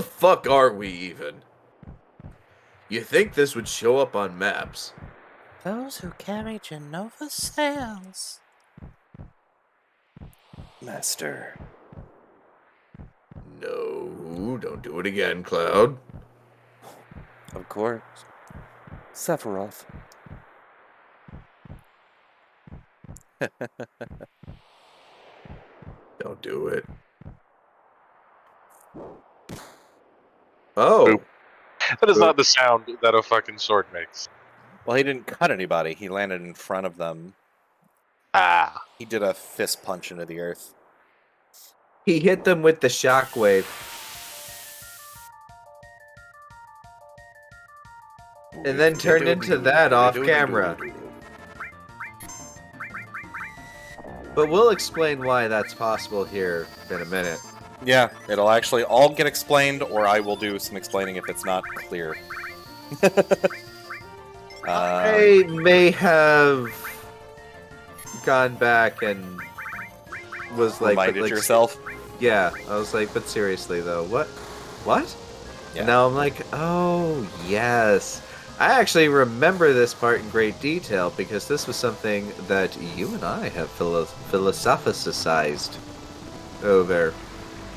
fuck are we even? You think this would show up on maps? Those who carry Genova sails. Master. No, don't do it again, Cloud. Of course. Sephiroth. Don't do it. Oh. Boop. That is not the sound that a fucking sword makes. Well, he didn't cut anybody. He landed in front of them. Ah. He did a fist punch into the earth. He hit them with the shockwave. And then turned into that off camera. But we'll explain why that's possible here in a minute. Yeah, it'll actually all get explained, or I will do some explaining if it's not clear. I may have gone back and was like... Reminded yourself? Yeah, I was like, but seriously though, what? What? Yeah. And now I'm like, oh, yes. I actually remember this part in great detail because this was something that you and I have philosophicized over.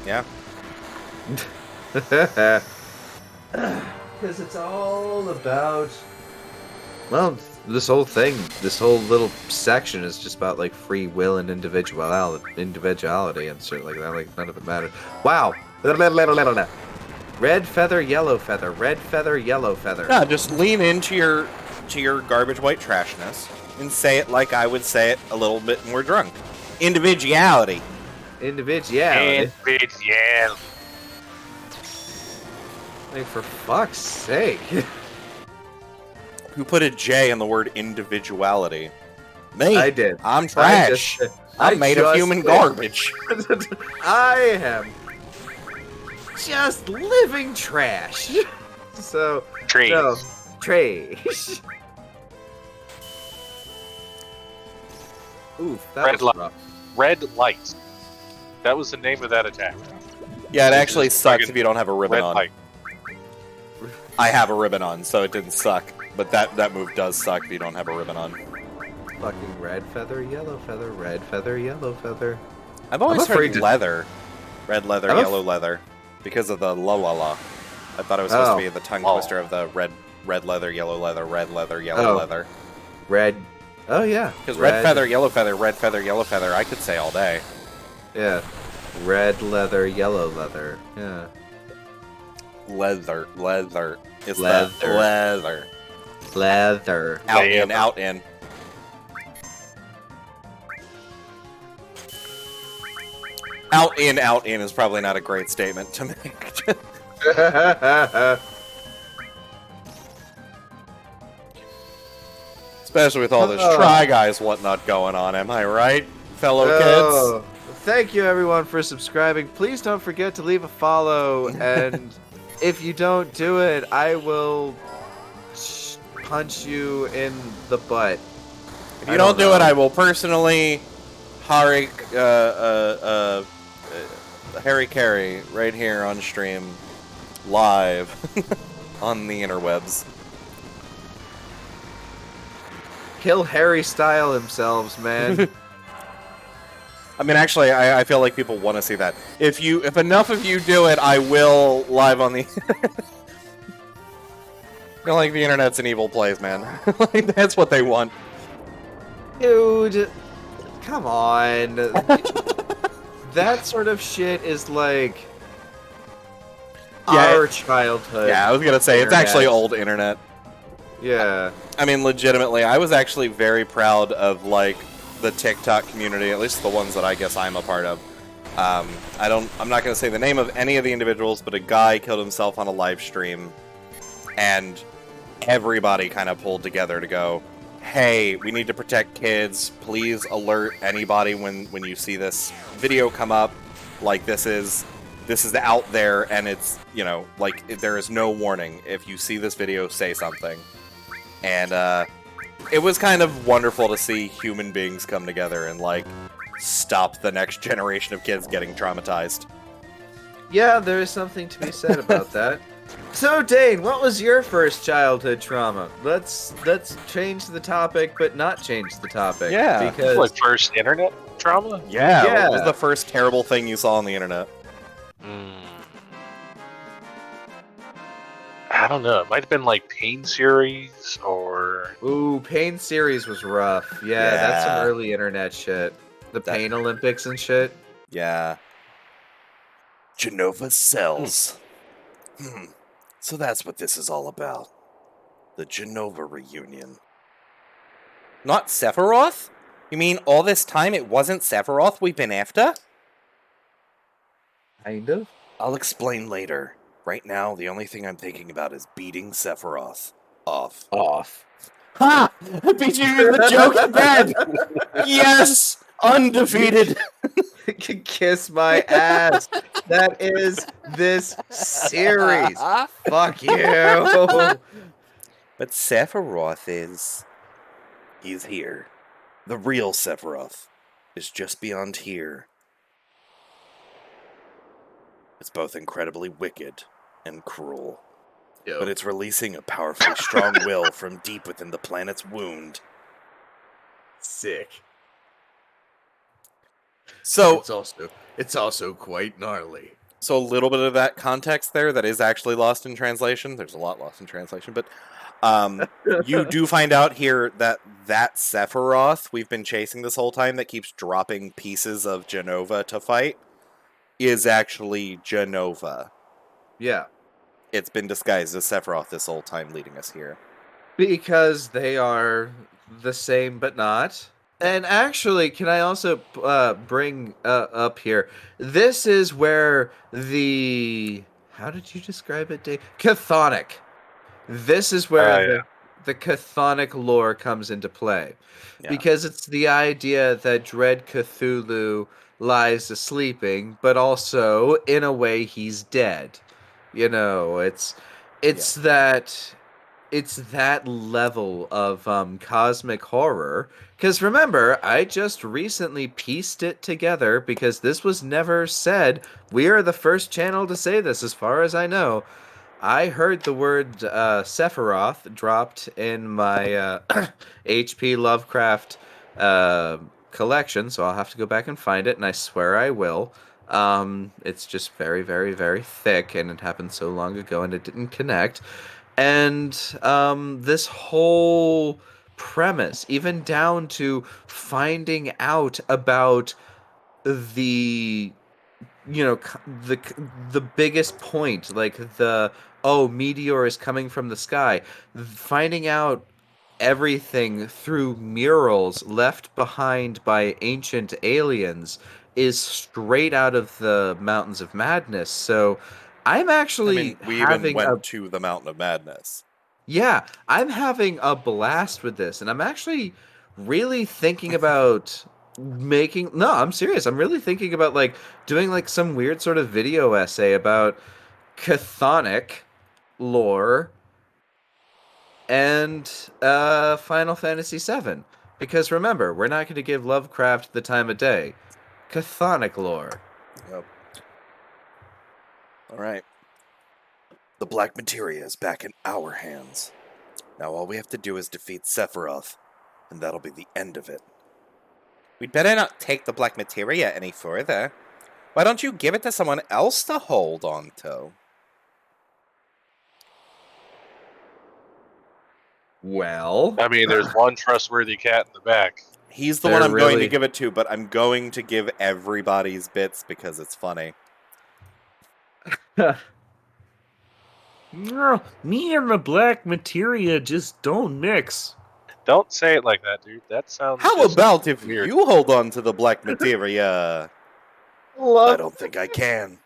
Yeah. Because it's all about... Well, this whole thing, this whole little section is just about, like, free will and individuality and shit like that. Like, none of it matters. Wow! Red feather, yellow feather. Red feather, yellow feather. No, just lean into your garbage white trashness and say it like I would say it a little bit more drunk. Individuality. Individuality. Individuality. Like, for fuck's sake. Who put a J in the word individuality? Me. I did. I'm trash. I'm made of human garbage. I am just living trash. So, Trees. no, trash. Oof, that Red was light. rough. Red light. That was the name of that attack. Yeah, it This actually is sucks fucking if you don't have a ribbon Red on. light. I have a ribbon on, so it didn't suck. But that move does suck if you don't have a ribbon on. Fucking red feather, yellow feather, red feather, yellow feather. I've always I'm afraid heard to- leather. Red leather, I'm af- yellow leather. Because of the la la la. I thought it was supposed Oh. to be the tongue Oh. twister of the red leather, yellow leather, red leather, yellow Oh. leather. Red. Oh, yeah. Because red feather, yellow feather, red feather, yellow feather, I could say all day. Yeah. Red leather, yellow leather. Yeah. Leather. It's Leather. the leather. Leather. Out in, Leather. out in. Out in is probably not a great statement to make. Especially with all this Try Guys whatnot going on, am I right, fellow kids? Oh, thank you everyone for subscribing. Please don't forget to leave a follow, and if you don't do it, I will punch you in the butt. If you don't do it, I will personally Harry Carey right here on stream, live on the interwebs. Kill Harry Style themselves, man. I mean, actually, I feel like people want to see that. If enough of you do it, I will live on the. I feel like the internet's an evil place, man. Like, that's what they want. Dude, come on. That sort of shit is like Yeah, our childhood. Yeah, I was gonna say it's internet. actually old internet. Yeah. I mean, legitimately, I was actually very proud of like the TikTok community, at least the ones that I guess I'm a part of. I'm not gonna say the name of any of the individuals, but a guy killed himself on a live stream, and everybody kind of pulled together to go, hey, we need to protect kids. Please alert anybody when you see this video come up. Like, this is out there, and it's, you know, like, there is no warning. If you see this video, say something. And it was kind of wonderful to see human beings come together and, like, stop the next generation of kids getting traumatized. Yeah, there is something to be said about that. So, Dayne, what was your first childhood trauma? Let's change the topic, but not change the topic. Yeah. Because Like first internet trauma? Yeah, Yeah. what was the first terrible thing you saw on the internet? I don't know. It might have been like Pain series or ooh, Pain series was rough. Yeah, that's some early internet shit. The Pain Olympics and shit. Yeah. Genova cells. So that's what this is all about. The Genova reunion. Not Sephiroth? You mean all this time it wasn't Sephiroth we've been after? Kind of. I'll explain later. Right now, the only thing I'm thinking about is beating Sephiroth off. Ha! I beat you with the joke again! Yes! Undefeated! Kiss my ass. That is this series. Fuck you. But Sephiroth is... He's here. The real Sephiroth is just beyond here. It's both incredibly wicked and cruel. But it's releasing a powerfully strong will from deep within the planet's wound. Sick. So, It's also quite gnarly. so a little bit of that context there that is actually lost in translation. There's a lot lost in translation, but you do find out here that Sephiroth we've been chasing this whole time that keeps dropping pieces of Genova to fight is actually Genova. Yeah. It's been disguised as Sephiroth this whole time, leading us here. Because they are the same but not. And actually, can I also bring up here? This is where the how did you describe it, Dave? Chthonic. This is where Yeah. the chthonic lore comes into play. Yeah. Because it's the idea that Dread Cthulhu lies sleeping, but also in a way he's dead. You know, it's that it's that level of cosmic horror. Because remember, I just recently pieced it together because this was never said. We are the first channel to say this, as far as I know. I heard the word Sephiroth dropped in my HP Lovecraft uh, collection, so I'll have to go back and find it, and I swear I will. It's just very, very, very thick, and it happened so long ago, and it didn't connect. And this whole premise, even down to finding out about the the biggest point, like the meteor is coming from the sky, finding out everything through murals left behind by ancient aliens is straight out of the Mountains of Madness. So I'm actually we even having went to the Mountain of Madness. yeah, I'm having a blast with this, and I'm actually really thinking about making. No, I'm serious. I'm really thinking about like doing like some weird sort of video essay about chthonic lore and Final Fantasy VII. Because remember, we're not going to give Lovecraft the time of day. Chthonic lore. Yep. All right. The Black Materia is back in our hands. Now all we have to do is defeat Sephiroth, and that'll be the end of it. We'd better not take the Black Materia any further. Why don't you give it to someone else to hold on to? Well, I mean, there's one trustworthy cat in the back. He's the They're one I'm going to really- give it to, but I'm going to give everybody's bits because it's funny. No, me and the black materia just don't mix. Don't say it like that, dude. That sounds. How just about if weird. you hold on to the Black Materia? I don't think I can.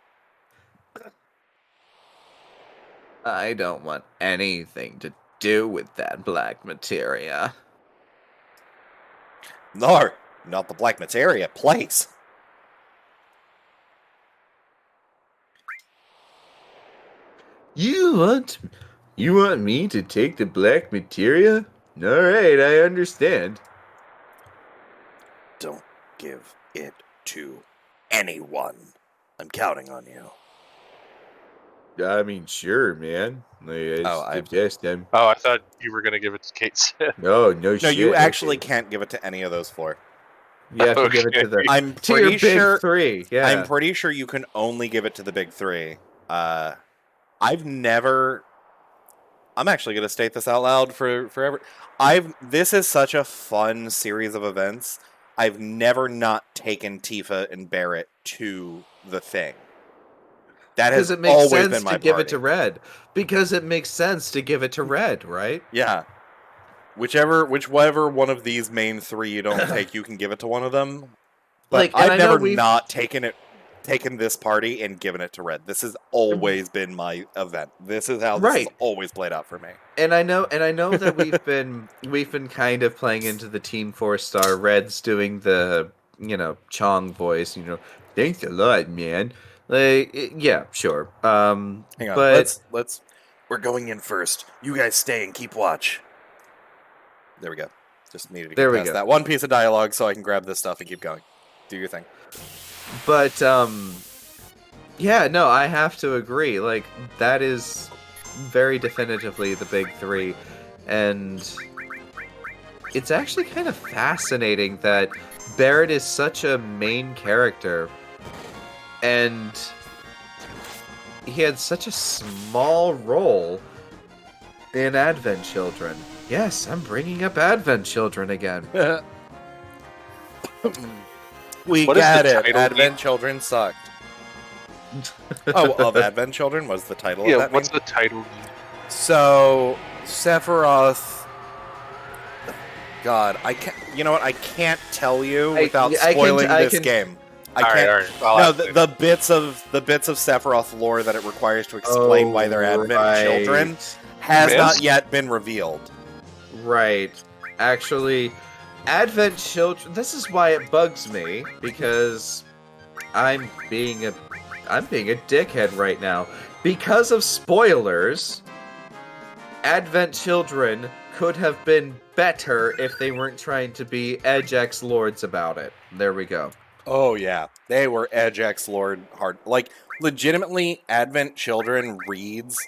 I don't want anything to do with that black materia. No, not the Black Materia. Place. You want me to take the black materia? All right, I understand. Don't give it to anyone. I'm counting on you. I mean, sure, man. Like, I- just them. Oh, I thought you were gonna give it to Kate Sith. No, no, No, shit. you actually okay. can't give it to any of those four. You have to give it to the I'm to your pretty big sure. three. Yeah. I'm pretty sure you can only give it to the big three. I've never. I'm actually going to state this out loud forever. This is such a fun series of events. I've never not taken Tifa and Barrett to the thing. That has Because it makes always sense been my to give party. it to Red. Because it makes sense to give it to Red, right? Yeah. Whichever one of these main three you don't take, you can give it to one of them. But Like, and I I've know never not taken this party and given it to Red. This has always been my event. This is how this has Right. always played out for me. And I know that we've been kind of playing into the Team 4-star. Red's doing the Chong voice. Thanks a lot, man. Like, yeah, sure. Hang on, but let's. We're going in first. You guys stay and keep watch. There we go. Just needed to There get we past go. that one piece of dialogue so I can grab this stuff and keep going. Do your thing. But yeah, no, I have to agree. Like, that is very definitively the big three, and it's actually kind of fascinating that Barrett is such a main character, and he had such a small role in Advent Children. Yes, I'm bringing up Advent Children again. We What does got the it. title Advent mean? Children sucked. Oh, of Advent Children was the title of Yeah, that what's meme? the title? So, Sephiroth... God, I can't... You know what? I can't tell you without spoiling this game. I can't... All right. I'll No, ask later. the bits of Sephiroth lore that it requires to explain why they're Advent children has not Missed? yet been revealed. Right. Actually, Advent Children. This is why it bugs me, because I'm being a dickhead right now. Because of spoilers, Advent Children could have been better if they weren't trying to be Edge X Lords about it. There we go. Oh yeah, they were Edge X Lord hard. Like, legitimately, Advent Children reads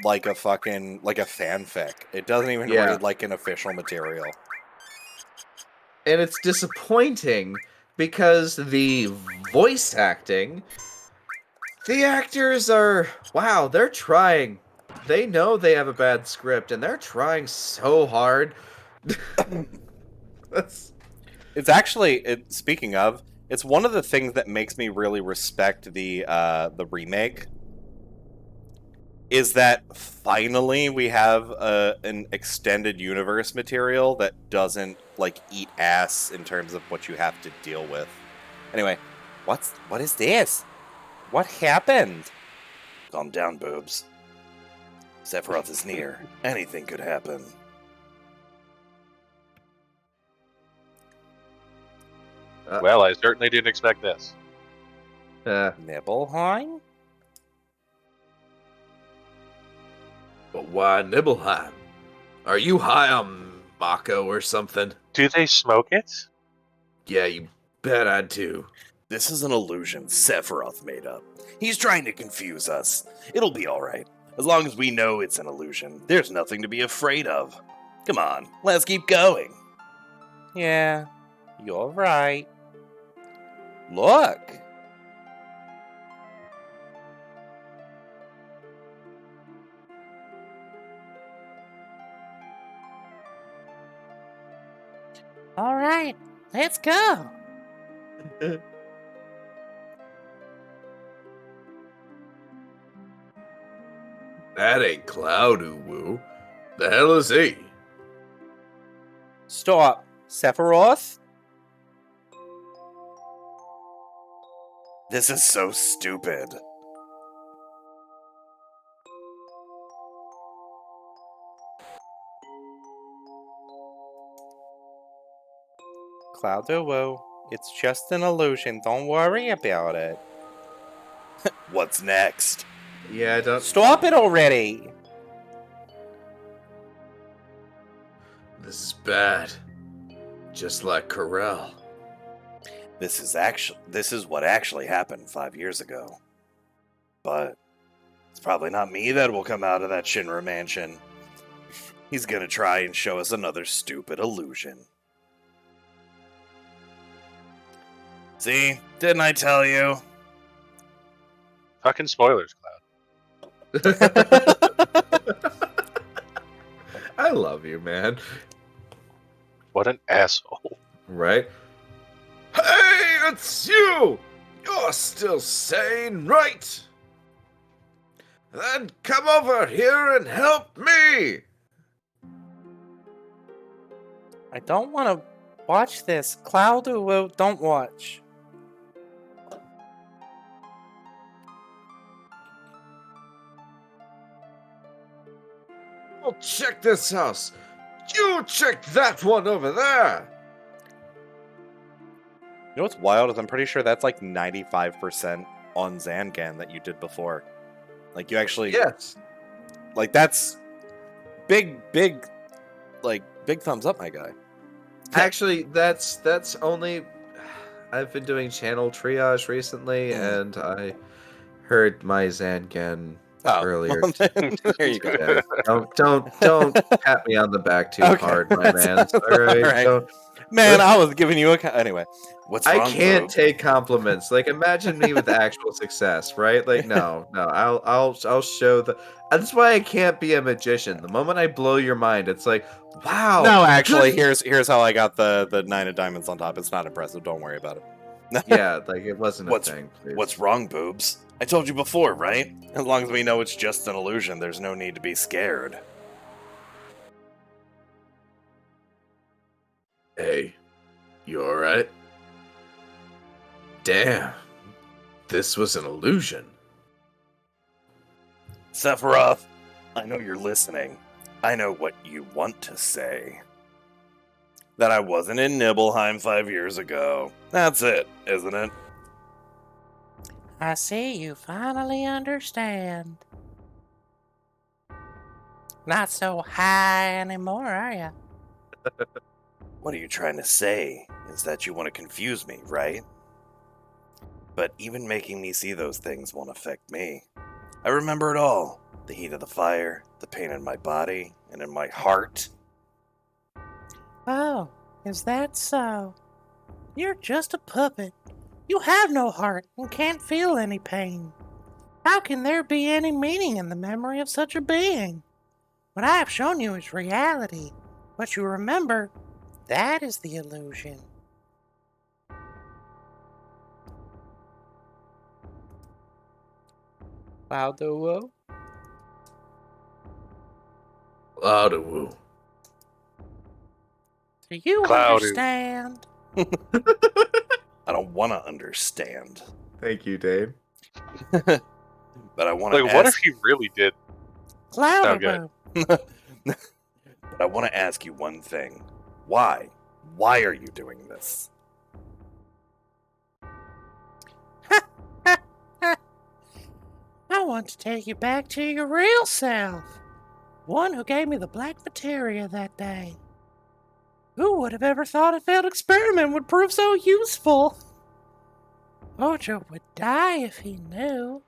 like a fanfic. It doesn't even Yeah. read like an official material. And it's disappointing because the voice acting, the actors are, wow, they're trying. They know they have a bad script and they're trying so hard. It's actually, speaking of, it's one of the things that makes me really respect the remake. Is that finally we have an extended universe material that doesn't like eat ass in terms of what you have to deal with. Anyway, what is this? What happened? Calm down, boobs. Sephiroth is near. Anything could happen. Well, I certainly didn't expect this. Nibelheim? But why Nibelheim? Are you high on Mako or something? Do they smoke it? Yeah, you bet I do. This is an illusion Sephiroth made up. He's trying to confuse us. It'll be alright. As long as we know it's an illusion, there's nothing to be afraid of. Come on, let's keep going. Yeah, you're right. Look! Alright, let's go. That ain't Cloud Uwu. The hell is he? Stop, Sephiroth? This is so stupid. Cloudo, it's just an illusion. Don't worry about it. What's next? Yeah, don't. Stop it already! This is bad. Just like Corel. This is what actually happened 5 years ago. But it's probably not me that will come out of that Shinra mansion. He's gonna try and show us another stupid illusion. See? Didn't I tell you? Fucking spoilers, Cloud. I love you, man. What an asshole. Right? Hey, it's you! You're still sane, right? Then come over here and help me! I don't want to watch this. Cloudo, don't watch. I'll check this house. You check that one over there! You know what's wild is I'm pretty sure that's like 95% on Zangan that you did before. Like, you actually... Yes. Like, that's big thumbs up, my guy. Actually, that's only... I've been doing channel triage recently, and I heard my Zangan earlier. Well, then, there you go. Yeah, don't pat me on the back too hard, my man. All right. All right. Don't- Man, I was giving you a... Anyway, what's wrong, I can't Bob? take compliments. Like, imagine me with actual success, right? Like, no. I'll show the. That's why I can't be a magician. The moment I blow your mind, it's like, wow. No, actually, here's how I got the 9 of diamonds on top. It's not impressive. Don't worry about it. Yeah, like it wasn't a What's- thing. Please. What's wrong, boobs? I told you before, right? As long as we know it's just an illusion, there's no need to be scared. Hey, you alright? Damn, this was an illusion. Sephiroth, I know you're listening. I know what you want to say. That I wasn't in Nibelheim 5 years ago. That's it, isn't it? I see you finally understand. Not so high anymore, are you? What are you trying to say? Is that you want to confuse me, right? But even making me see those things won't affect me. I remember it all. The heat of the fire, the pain in my body, and in my heart. Oh, is that so? You're just a puppet. You have no heart and can't feel any pain. How can there be any meaning in the memory of such a being? What I have shown you is reality. What you remember, that is the illusion. Cloudowoo? Cloudowoo. Do you Cloudy. understand? I don't want to understand. Thank you, Dave. But I want to Like, ask... what if he really did? Sound Cloudowoo. But I want to ask you one thing. Why? Why are you doing this? I want to take you back to your real self. One who gave me the black materia that day. Who would have ever thought a failed experiment would prove so useful? Hojo would die if he knew.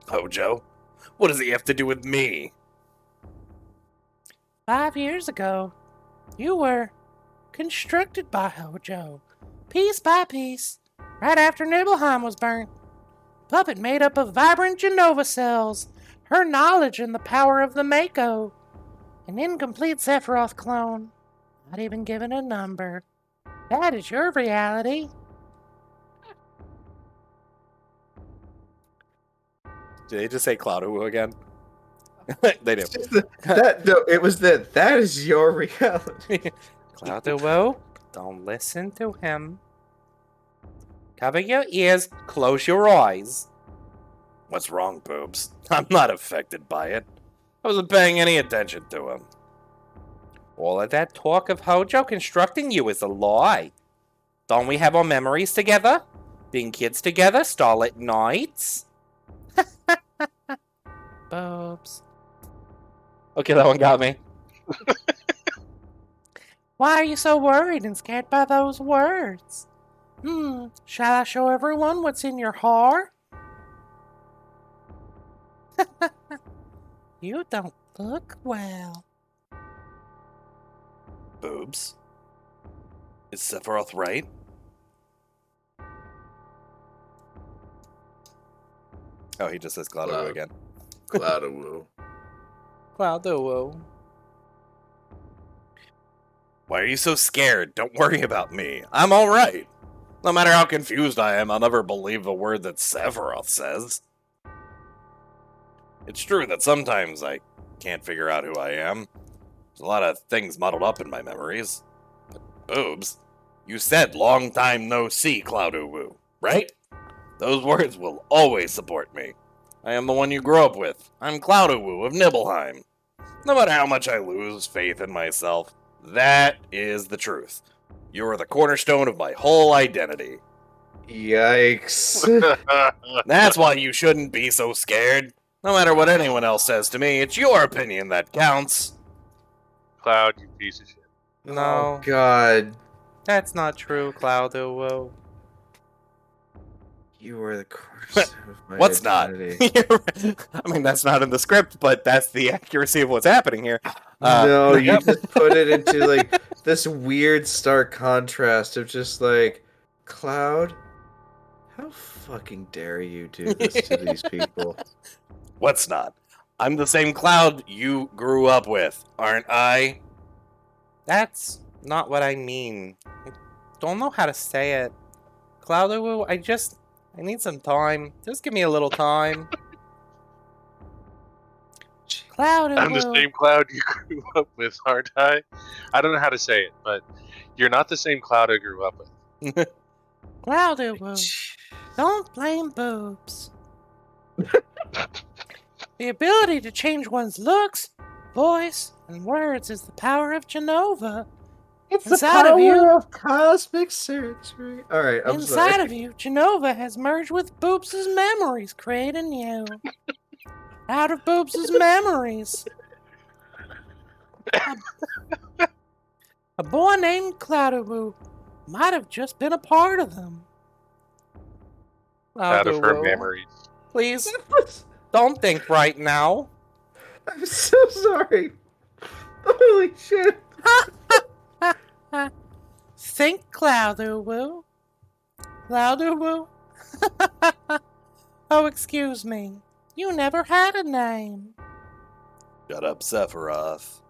Hojo? What does he have to do with me? 5 years ago, you were constructed by Hojo, piece by piece, right after Nibelheim was burnt. Puppet made up of vibrant Genova cells, her knowledge and the power of the Mako. An incomplete Sephiroth clone, not even given a number. That is your reality. Did they just say Cloudowoo again? They do. It's just it was that is your reality. Cloudowoo? Don't listen to him. Cover your ears, close your eyes. What's wrong, Boobs? I'm not affected by it. I wasn't paying any attention to him. All of that talk of Hojo constructing you is a lie. Don't we have our memories together? Being kids together, starlit nights? Boobs. Okay, that one got me. Why are you so worried and scared by those words? Shall I show everyone what's in your heart? You don't look well. Boobs? Is Sephiroth right? Oh, he just says Cloudowoo Cloud. again. Cloudowoo. Cloudowoo. Why are you so scared? Don't worry about me. I'm alright. No matter how confused I am, I'll never believe a word that Sephiroth says. It's true that sometimes I can't figure out who I am. There's a lot of things muddled up in my memories. But Boobs, you said long time no see, Cloudowoo, right? Those words will always support me. I am the one you grew up with. I'm Cloudowoo of Nibelheim. No matter how much I lose faith in myself, that is the truth. You are the cornerstone of my whole identity. Yikes. That's why you shouldn't be so scared. No matter what anyone else says to me, it's your opinion that counts. Cloud, you piece of shit. No, Oh God. that's not true, Cloudowoo. You were the cornerstone of my What's not? identity. I mean, that's not in the script, but that's the accuracy of what's happening here. No, you yep. just put it into like this weird stark contrast of just like, Cloud, how fucking dare you do this to these people? What's not? I'm the same Cloud you grew up with, aren't I? That's not what I mean. I don't know how to say it. Cloudowoo, I need some time. Just give me a little time. Cloudy I'm the Woo. same Cloud you grew up with, aren't I? I don't know how to say it, but you're not the same Cloud I grew up with. Cloudy Woo. Don't blame boobs. The ability to change one's looks, voice, and words is the power of Genova. It's Inside of you. of cosmic surgery. All right, I'm Inside sorry. of you, Genova has merged with Boobs' memories, creating you. Out of Boobs' memories. A boy named Cloudowoo might have just been a part of them. Out of her Cloudowoo, memories. please don't think right now. I'm so sorry. Holy shit. Think Cloudowoo. Cloudowoo? Oh, excuse me. You never had a name. Shut up, Sephiroth.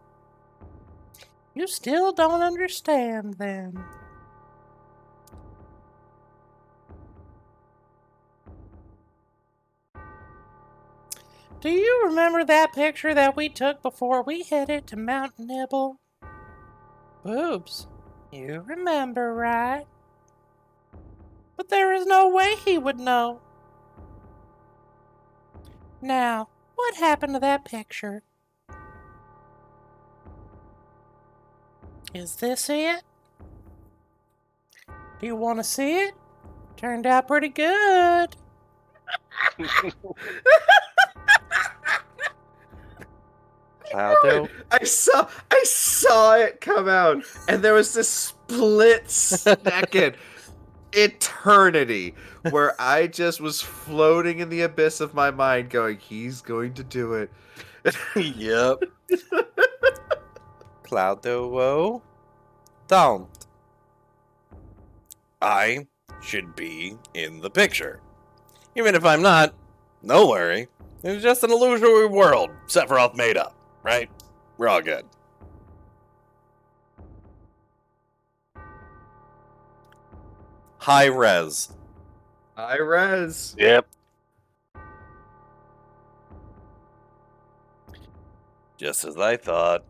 You still don't understand, then. Do you remember that picture that we took before we headed to Mount Nibble? Boobs, you remember, right? But there is no way he would know. Now, what happened to that picture? Is this it? Do you want to see it? Turned out pretty good. Cloudo, I saw it come out, and there was this split second eternity where I just was floating in the abyss of my mind going, he's going to do it. Yep. Cloudo, don't. I should be in the picture. Even if I'm not, no worry. It's just an illusory world Sephiroth made up, right? We're all good. High res. I res. Yep. Just as I thought.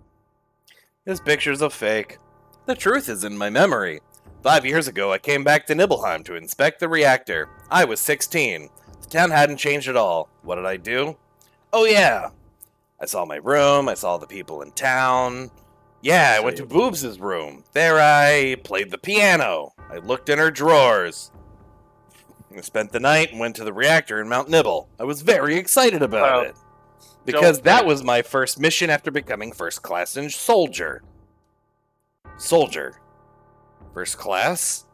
This picture's a fake. The truth is in my memory. 5 years ago, I came back to Nibelheim to inspect the reactor. I was 16. The town hadn't changed at all. What did I do? Oh yeah. I saw my room, I saw the people in town. Yeah, I went to Boobs' room. There I played the piano. I looked in her drawers. I spent the night and went to the reactor in Mount Nibble. I was very excited about Well, it. Because don't that think- was my first mission after becoming first class in soldier. Soldier. First class?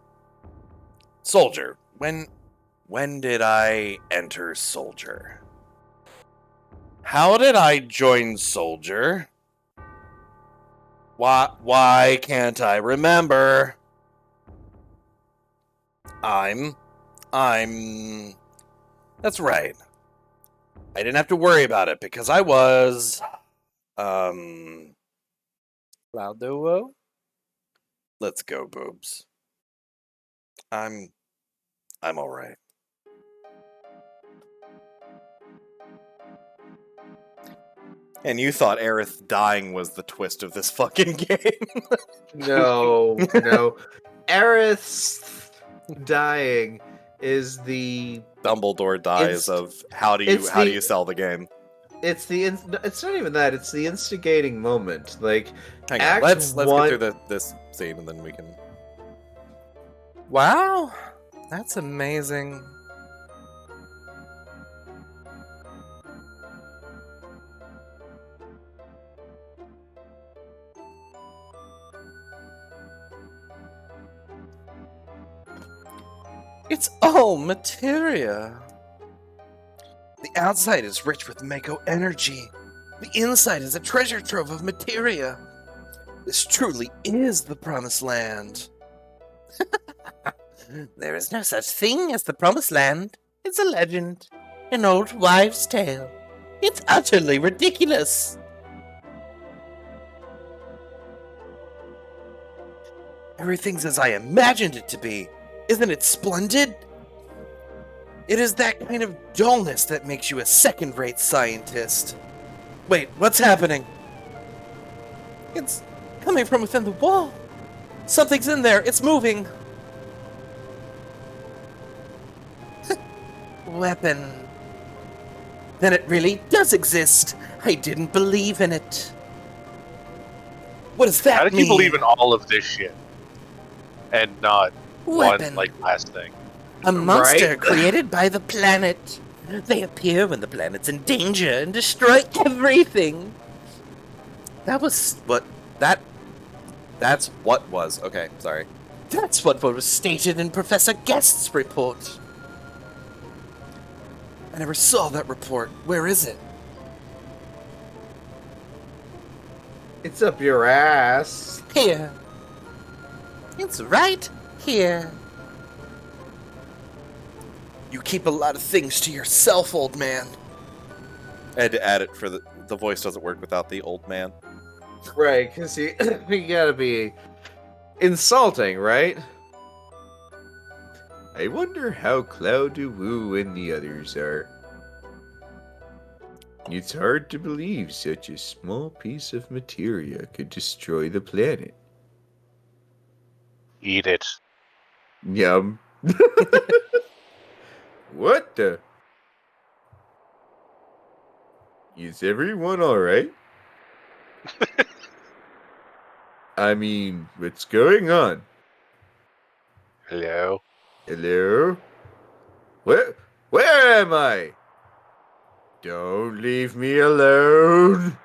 Soldier. When did I enter soldier? How did I join soldier? Why can't I remember? I'm That's right. I didn't have to worry about it because I was Cloudo? let's go, Boobs. I'm all right. And you thought Aerith dying was the twist of this fucking game. No. Aerith's dying is the Dumbledore dies It's- of how do it's you the- sell the game? it's not even that, it's the instigating moment. Like, Hang on, Act let's one- get through this scene and then we can. Wow, that's amazing. It's all materia. The outside is rich with Mako energy. The inside is a treasure trove of materia. This truly is the promised land. There is no such thing as the promised land. It's a legend, an old wives' tale. It's utterly ridiculous. Everything's as I imagined it to be. Isn't it splendid? It is that kind of dullness that makes you a second-rate scientist. Wait, what's happening? It's coming from within the wall. Something's in there. It's moving. Weapon. Then it really does exist. I didn't believe in it. What does that How did mean? you believe in all of this shit and not Weapon. one last thing? A monster Right? created by the planet. They appear when the planet's in danger and destroy everything. That was what That's what was. Okay, sorry. That's what was stated in Professor Guest's report. I never saw that report. Where is it? It's up your ass. Here. It's right here. You keep a lot of things to yourself, old man. I had to add it for the voice doesn't work without the old man. Right, because you gotta be insulting, right? I wonder how Cloud-Woo and the others are. It's hard to believe such a small piece of materia could destroy the planet. Eat it. Yum. What the? Is everyone alright? I mean, what's going on? Hello? Hello? Where am I? Don't leave me alone.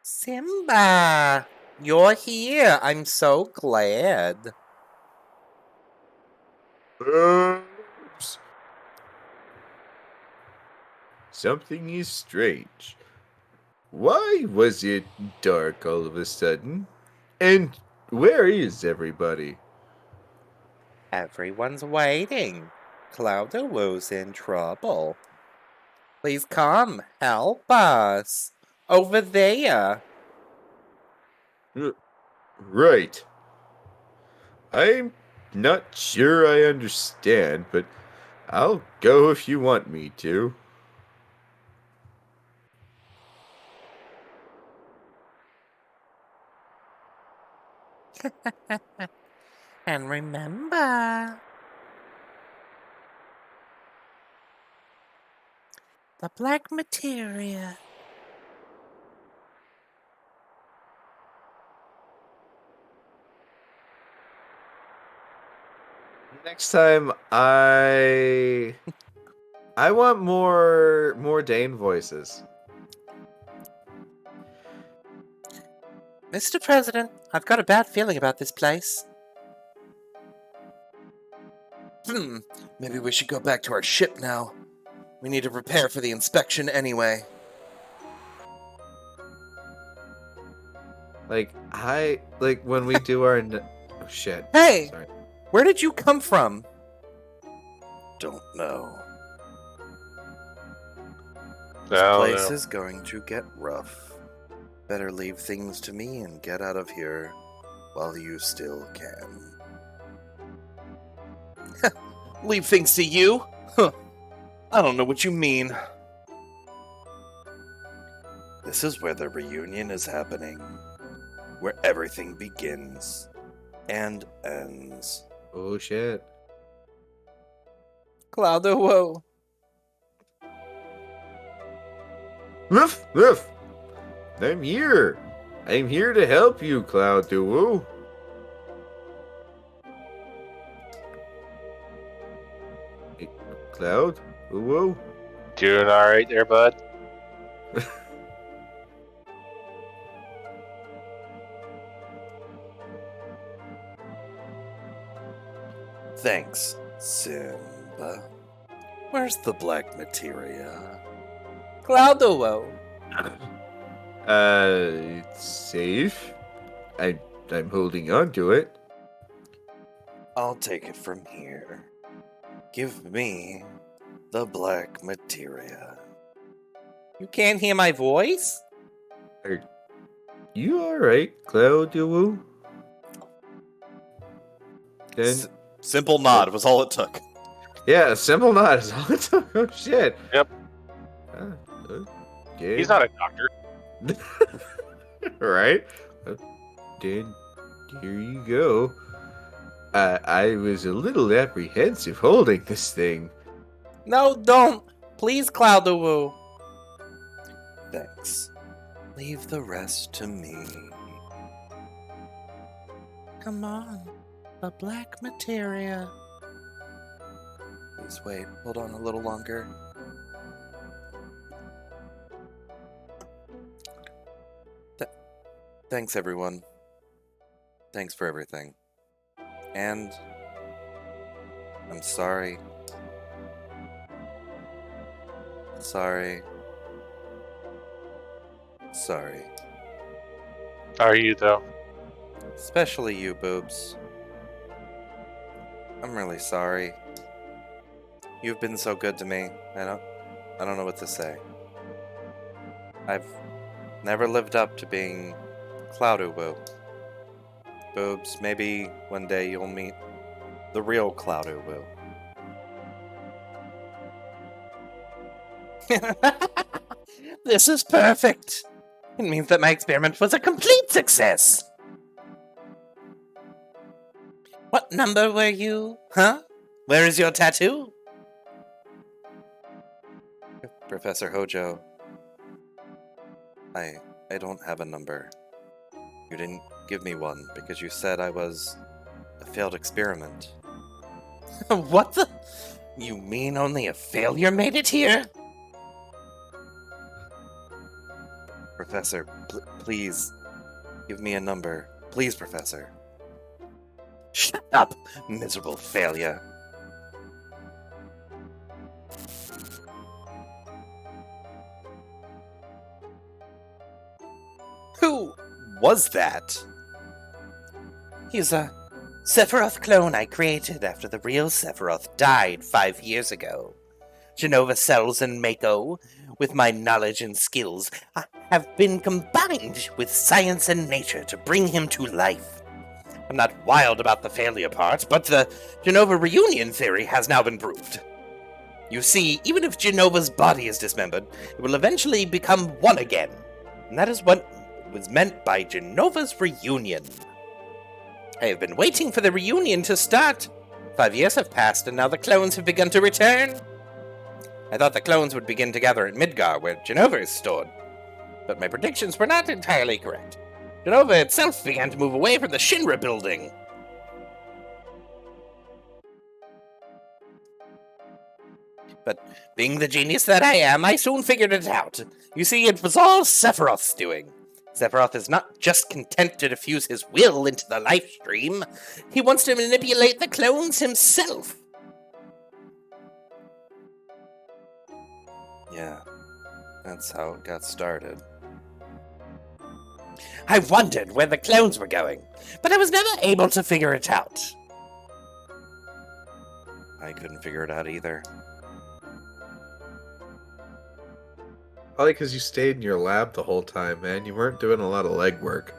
Simba, you're here. I'm so glad. Oops. Something is strange. Why was it dark all of a sudden? And where is everybody? Everyone's waiting. Cloud-Woo's in trouble. Please come, help us. Over there. Right. I'm not sure I understand, but I'll go if you want me to. And remember, the black materia. Next time I want more Dane voices. Mr. President, I've got a bad feeling about this place. Maybe we should go back to our ship now. We need to prepare for the inspection anyway. Like when we do our oh shit. Hey! Sorry. Where did you come from? Don't know. This place is going to get rough. Better leave things to me and get out of here while you still can. Leave things to you? Huh. I don't know what you mean. This is where the reunion is happening. Where everything begins and ends. Oh shit. Cloud-Woo. Woof woof. I'm here. I'm here to help you, Cloud-Woo. Hey, Cloud-Woo. Doing alright there, bud? Thanks, Simba. Where's the black materia? Cloud-Woo. It's safe. I'm holding on to it. I'll take it from here. Give me the black materia. You can't hear my voice? Are you alright, Cloud-Woo? Didn't- Simple nod was all it took. Yeah, a simple nod is all it took. Oh shit. Yep. Yeah. He's not a doctor. Right? Then here you go. I was a little apprehensive holding this thing. No, don't. Please, Cloudawoo. Thanks. Leave the rest to me. Come on. The black materia. Please wait. Hold on a little longer. Thanks, everyone. Thanks for everything. And I'm sorry. Sorry. Sorry. Are you, though? Especially you, Boobs. I'm really sorry. You've been so good to me. I don't know what to say. I've never lived up to being Cloudawoo. Boobs, maybe one day you'll meet the real Cloudawoo. This is perfect. It means that my experiment was a complete success. What number were you? Huh? Where is your tattoo? Professor Hojo, I don't have a number. You didn't give me one because you said I was a failed experiment. What the? You mean only a failure made it here? Professor, please give me a number. Please, Professor. Shut up, miserable failure. Who was that? He's a Sephiroth clone I created after the real Sephiroth died 5 years ago. Genova cells and Mako, with my knowledge and skills, have been combined with science and nature to bring him to life. I'm not wild about the failure part, but the Genova reunion theory has now been proved. You see, even if Genova's body is dismembered, it will eventually become one again. And that is what was meant by Genova's reunion. I have been waiting for the reunion to start. 5 years have passed, and now the clones have begun to return. I thought the clones would begin to gather at Midgar, where Genova is stored. But my predictions were not entirely correct. Genova itself began to move away from the Shinra building. But being the genius that I am, I soon figured it out. You see, it was all Sephiroth's doing. Sephiroth is not just content to diffuse his will into the life stream. He wants to manipulate the clones himself. Yeah, that's how it got started. I wondered where the clones were going, but I was never able to figure it out. I couldn't figure it out either. Probably because you stayed in your lab the whole time, man. You weren't doing a lot of legwork.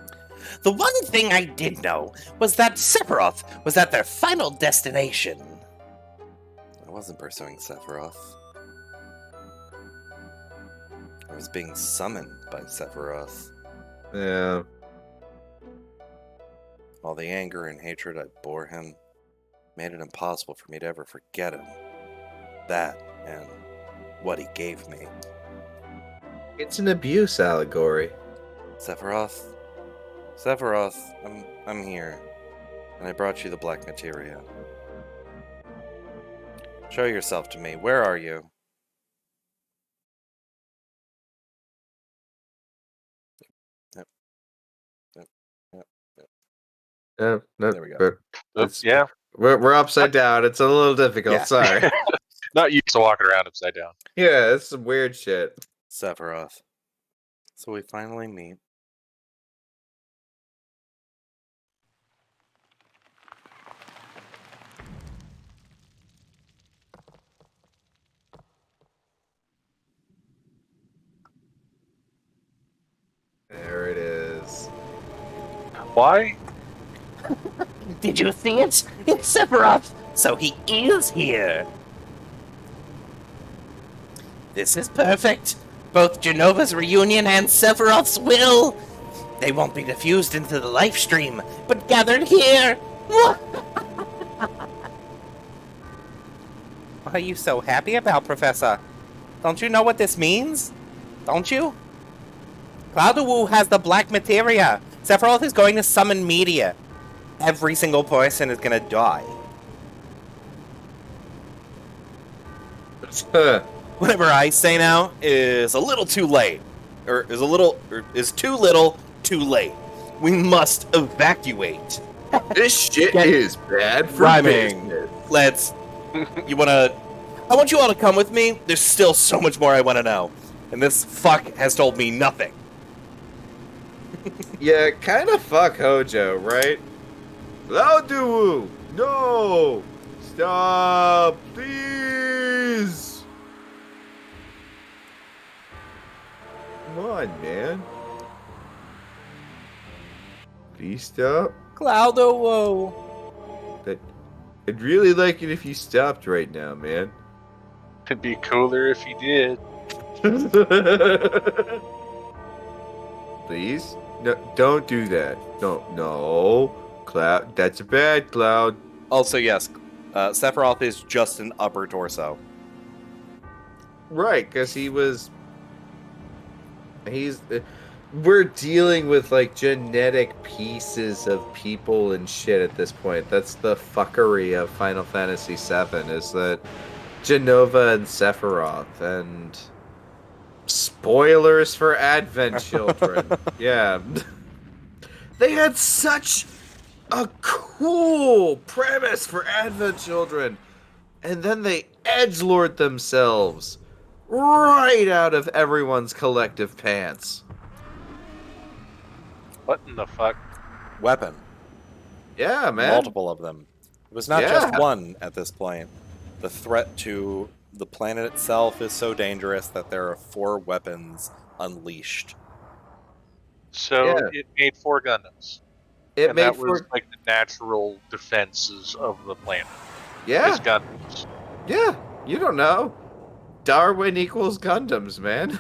The one thing I did know was that Sephiroth was at their final destination. I wasn't pursuing Sephiroth. I was being summoned by Sephiroth. Yeah. All the anger and hatred I bore him made it impossible for me to ever forget him. That and what he gave me. It's an abuse allegory. Sephiroth, I'm here, and I brought you the black materia. Show yourself to me. Where are you? No, There we go. Oops, yeah. We're upside down. It's a little difficult. Yeah. Sorry. Not used to walking around upside down. Yeah, it's some weird shit. Sephiroth. So we finally meet. There it is. Why? Did you see it? It's Sephiroth! So he is here! This is perfect! Both Genova's reunion and Sephiroth's will! They won't be diffused into the life stream, but gathered here! What are you so happy about, Professor? Don't you know what this means? Don't you? Cloudowoo has the black materia. Sephiroth is going to summon media. Every single person is gonna die. Whatever I say now is a little too late. Or is too little, too late. We must evacuate. This shit Get is bad for rhyming. business. Let's. I want you all to come with me. There's still so much more I want to know. And this fuck has told me nothing. Yeah, kind of fuck Hojo, right? Cloudowoo! No! Stop! Please! Come on, man. Please stop. Cloudowoo. I'd really like it if you stopped right now, man. It'd be cooler if he did. Please? No, don't do that. No. Cloud, that's a bad Cloud. Also, yes, Sephiroth is just an upper torso. Right, because we're dealing with, like, genetic pieces of people and shit at this point. That's the fuckery of Final Fantasy VII, is that Jenova and Sephiroth, and spoilers for Advent Children. Yeah. They had such a cool premise for Advent Children, and then they edgelord themselves right out of everyone's collective pants. What in the fuck? Weapon. Yeah, man. Multiple of them. It was not just one at this point. The threat to the planet itself is so dangerous that there are 4 weapons unleashed. So Yeah. it made 4 Gundams. It And made that was like the natural defenses of the planet. Yeah, Is Gundams. yeah. You don't know. Darwin equals Gundams, man.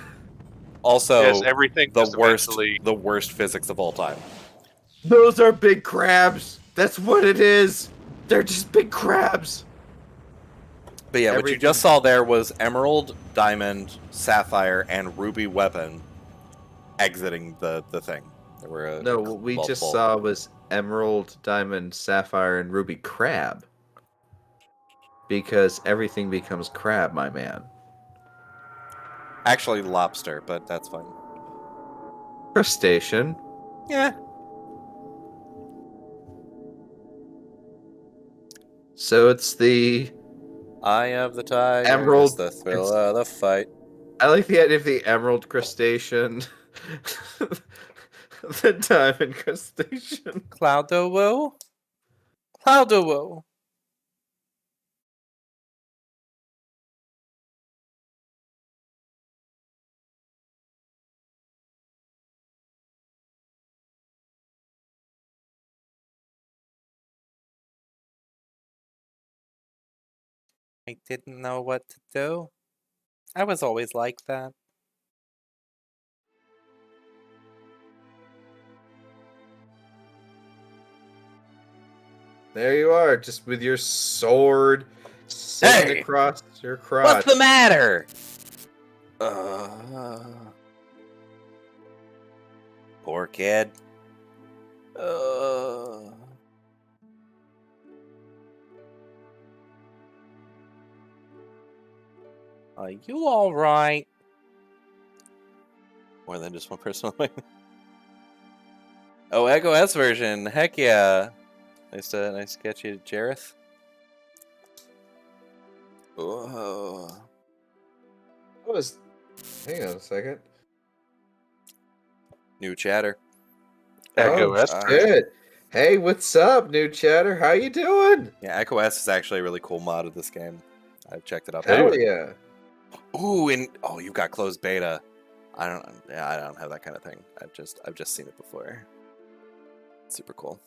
Also, Yes, everything the just worst, eventually- the worst physics of all time. Those are big crabs. That's what it is. They're just big crabs. But yeah, what you Everything- just saw there was Emerald, Diamond, Sapphire, and Ruby weapon exiting the thing. There were No, what we just multiple. saw was Emerald, Diamond, Sapphire, and Ruby crab. Because everything becomes crab, my man. Actually lobster, but that's fine. Crustacean. Yeah. So it's the... Eye of the tiger. Emerald- Is the thrill of the fight. I like the idea of the emerald crustacean. The diamond crustacean. Cloudowoo. Cloudowoo. I didn't know what to do. I was always like that. There you are, just with your sword sitting Hey! across your crotch. What's the matter? Poor kid. Are you alright? More than just one person. Oh, Echo S version. Heck yeah. Nice to get you, Jareth. Oh. Hang on a second. New chatter. Echo Oh, S. shit. Hey, what's up, new chatter? How you doing? Yeah, Echo S is actually a really cool mod of this game. I've checked it out. Hell yeah. Ooh, and you've got closed beta. I don't have that kind of thing. I've just seen it before. Super cool.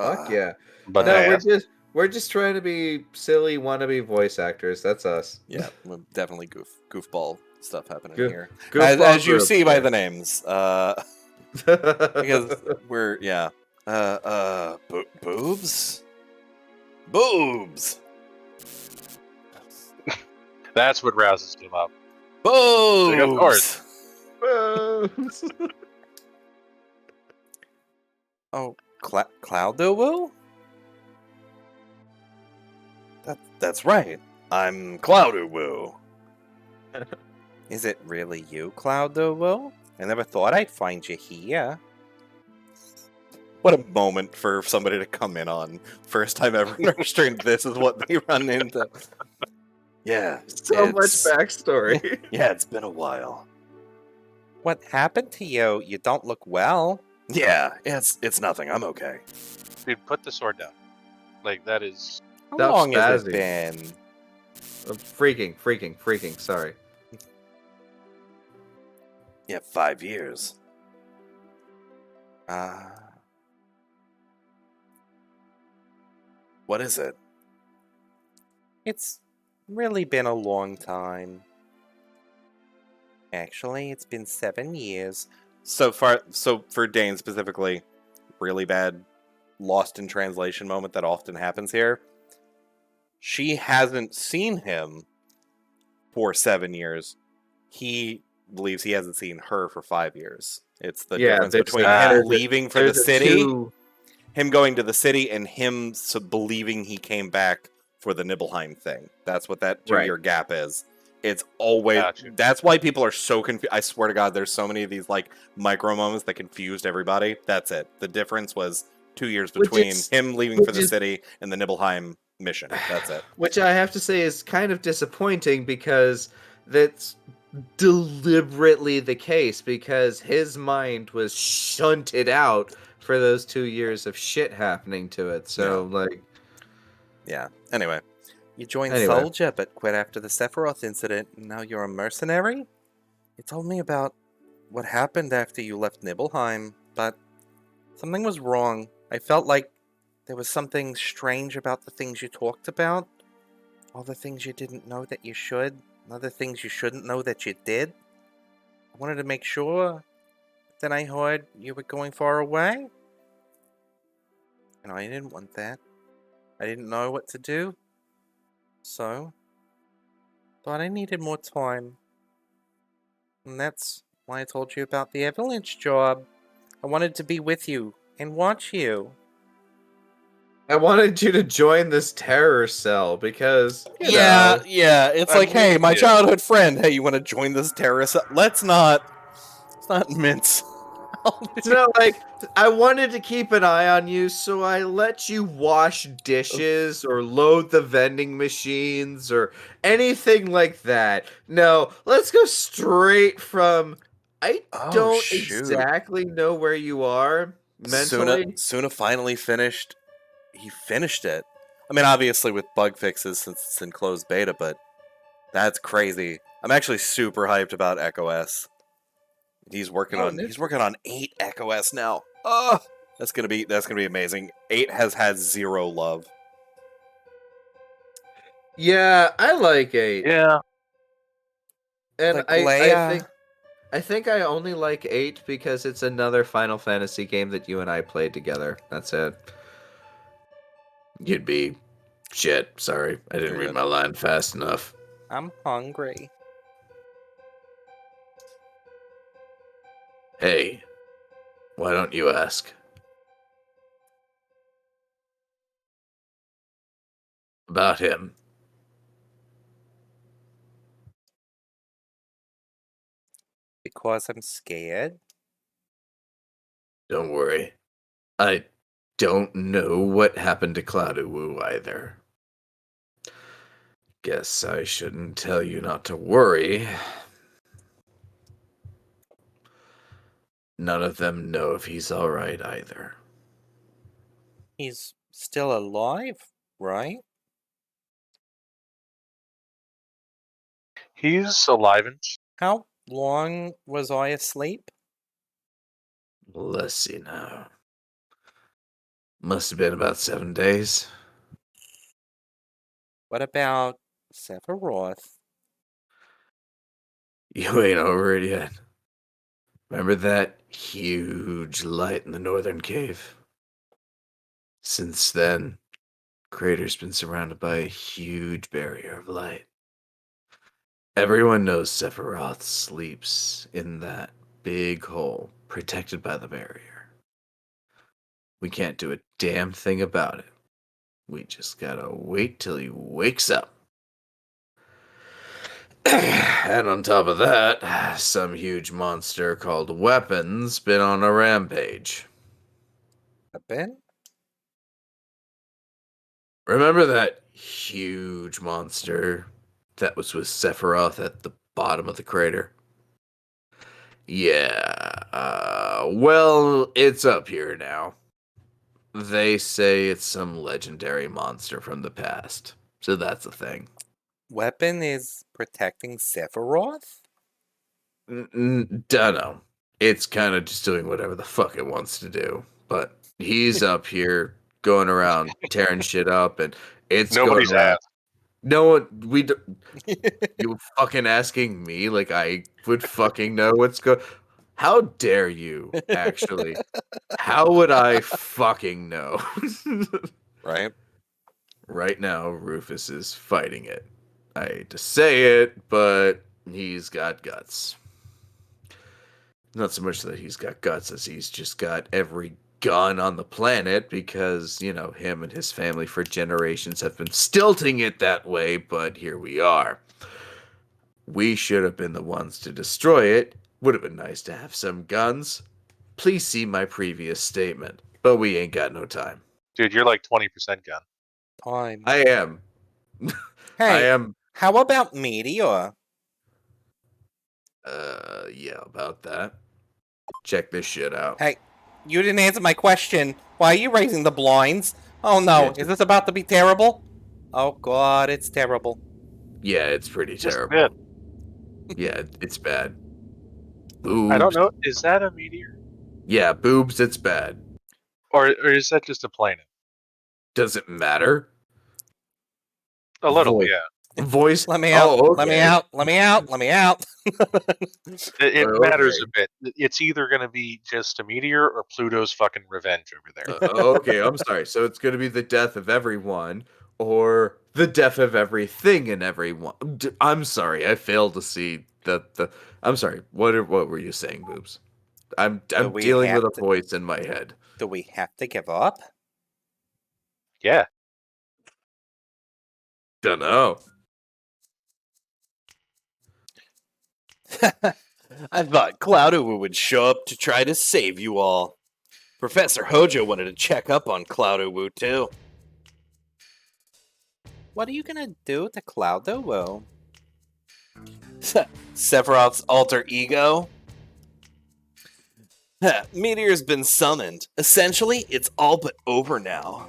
Fuck yeah. But No, ass. we're just trying to be silly wannabe voice actors. That's us. Yeah, definitely goofball stuff happening Goof, here. goofball As you group see by here. the names, because we're boobs, boobs, That's what rouses him up. boobs. Like, of course. Oh, Cloudowoo? That's right. I'm Cloudowoo. Is it really you, Cloudowoo? I never thought I'd find you here. What a moment for somebody to come in on. First time ever in our stream, this is what they run into. Yeah, So much it's- backstory. Yeah, it's been a while. What happened to you? You don't look well. Yeah, it's nothing. I'm okay. Dude, put the sword down. Like, that is... How Stop long has spazzing. it been? Freaking, sorry. Yeah, 5 years. What is it? It's really been a long time. Actually, it's been 7 years. So for Dayne specifically, really bad lost in translation moment that often happens here. She hasn't seen him for 7 years. He believes he hasn't seen her for 5 years. It's the difference between him leaving for the city, him going to the city, and him believing he came back for the Nibelheim thing. That's what that 2-year gap is. It's always... Gotcha. That's why people are so confused. I swear to God, there's so many of these like micro moments that confused everybody. That's it. The difference was 2 years between him leaving for the city and the Nibelheim mission. That's it. Which I have to say is kind of disappointing because that's deliberately the case, because his mind was shunted out for those 2 years of shit happening to it. So, like... Yeah. Anyway. You joined Anyway. Soldier, but quit after the Sephiroth incident, and now you're a mercenary? You told me about what happened after you left Nibelheim, but something was wrong. I felt like there was something strange about the things you talked about. All the things you didn't know that you should, and other things you shouldn't know that you did. I wanted to make sure. Then I heard you were going far away. And I didn't want that. I didn't know what to do. So, thought I needed more time. And that's why I told you about the avalanche job. I wanted to be with you and watch you. I wanted you to join this terror cell because, you Yeah, know... yeah. It's I like, hey, mean, my yeah. childhood friend. Hey, you want to join this terrorist? Let's not mince. No, like, I wanted to keep an eye on you, so I let you wash dishes or load the vending machines or anything like that. No, let's go straight from... I Oh, don't shoot. exactly know where you are mentally. Suna finally finished. He finished it. I mean, obviously with bug fixes since it's in closed beta, but that's crazy. I'm actually super hyped about Echo S. He's working on 8 Echo S now. Oh, that's gonna be amazing. 8 has had 0 love. Yeah, I like 8. Yeah. And Like I Leia. think I only like 8 because it's another Final Fantasy game that you and I played together. That's it. You'd be... Shit, sorry. I didn't read my line fast enough. I'm hungry. Hey, why don't you ask? About him. Because I'm scared. Don't worry. I don't know what happened to Cloudowoo either. Guess I shouldn't tell you not to worry. None of them know if he's alright either. He's still alive, right? He's alive and... How long was I asleep? Let's see now. Must have been about 7 days. What about Sephiroth? You ain't over it yet. Remember that huge light in the northern cave? Since then, crater's been surrounded by a huge barrier of light. Everyone knows Sephiroth sleeps in that big hole protected by the barrier. We can't do a damn thing about it. We just gotta wait till he wakes up. And on top of that, some huge monster called Weapon's been on a rampage. Ben? Remember that huge monster that was with Sephiroth at the bottom of the crater? Yeah, well, it's up here now. They say it's some legendary monster from the past, so that's a thing. Weapon is protecting Sephiroth? Dunno. It's kind of just doing whatever the fuck it wants to do. But he's up here going around tearing shit up, and it's Nobody's going around. asked. No one, you fucking asking me like I would fucking know what's going. How dare you? Actually, how would I fucking know? Right? Right now, Rufus is fighting it. I hate to say it, but he's got guts. Not so much that he's got guts as he's just got every gun on the planet because, you know, him and his family for generations have been stilting it that way, but here we are. We should have been the ones to destroy it. Would have been nice to have some guns. Please see my previous statement, but we ain't got no time. Dude, you're like 20% gun. Time. I am. I Hey, am. how about Meteor? Yeah, about that. Check this shit out. Hey, you didn't answer my question. Why are you raising the blinds? Oh no, Yeah, is this about to be terrible? Oh god, it's terrible. Yeah, it's pretty Just a terrible. bit. Yeah, it's bad. Boobs. I don't know. Is that a meteor? Yeah, boobs, it's bad. Or is that just a planet? Does it matter? A little, Voice. yeah. Voice. Let me out, Oh, let me okay. out, let me out, let me out. It matters Okay. a bit. It's either going to be just a meteor or Pluto's fucking revenge over there. Okay, I'm sorry. So it's going to be the death of everyone or the death of everything and everyone. I'm sorry. I failed to see the I'm sorry. What were you saying, boobs? I'm we dealing with have a voice in my head. Do we have to give up? Yeah. Dunno. I thought Cloudoo would show up to try to save you all. Professor Hojo wanted to check up on Cloudoo too. What are you gonna do to Cloudoo? Sephiroth's alter ego? Meteor's been summoned. Essentially, it's all but over now.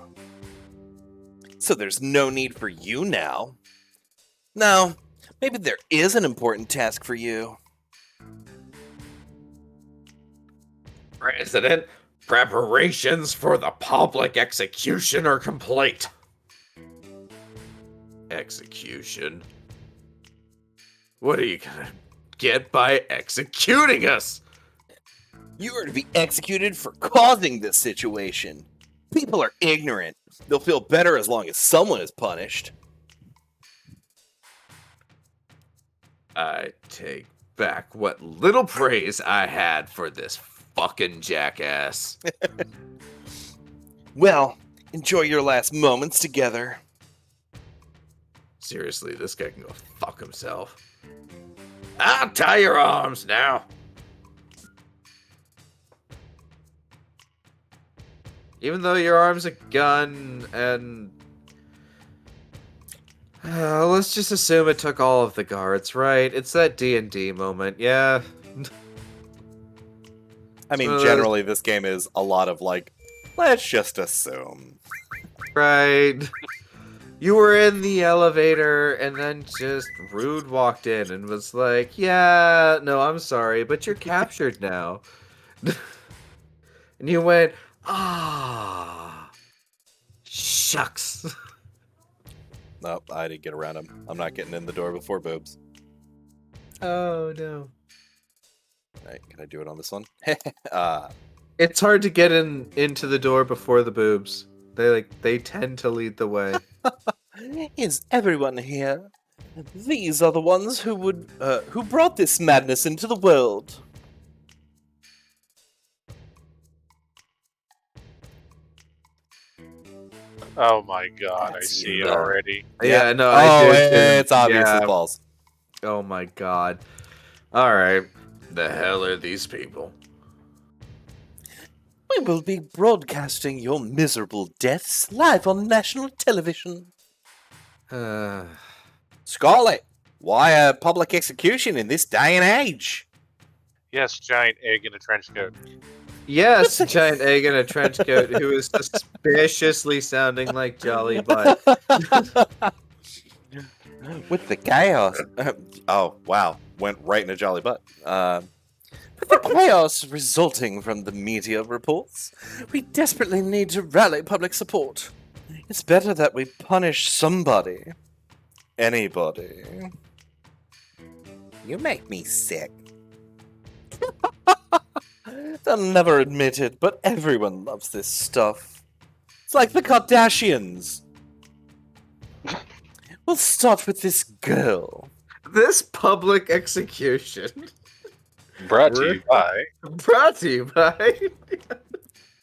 So there's no need for you now. No, maybe there is an important task for you. President, preparations for the public execution are complete. Execution? What are you gonna get by executing us? You are to be executed for causing this situation. People are ignorant. They'll feel better as long as someone is punished. I take back what little praise I had for this fucking jackass. Well, enjoy your last moments together. Seriously, this guy can go fuck himself. I'll tie your arms now. Even though your arm's a gun, and let's just assume it took all of the guards, right? It's that D&D moment, yeah. I mean, So- generally, this game is a lot of like, let's just assume. Right. You were in the elevator, and then just Rude walked in and was like, yeah, no, I'm sorry, but you're captured now. And you went, ah. Shucks. Nope, I didn't get around him. I'm not getting in the door before boobs. Oh no. Alright, can I do it on this one? It's hard to get into the door before the boobs. They tend to lead the way. Is everyone here? These are the ones who brought this madness into the world. Oh my god, I That's see you. it already. Yeah, no, Oh, I do too. it's obvious Yeah. as balls. Oh my god. All right. The hell are these people? We will be broadcasting your miserable deaths live on national television. Scarlet, why a public execution in this day and age? Yes, giant egg in a trench coat. Yes, giant egg in a trench coat who is suspiciously sounding like Jolly Butt. With the chaos. Oh, wow. Went right in a jolly butt. With the chaos resulting from the media reports, we desperately need to rally public support. It's better that we punish somebody. Anybody. You make me sick. They'll never admit it, but everyone loves this stuff. It's like the Kardashians. We'll start with this girl. This public execution Brought to you by. brought to you by.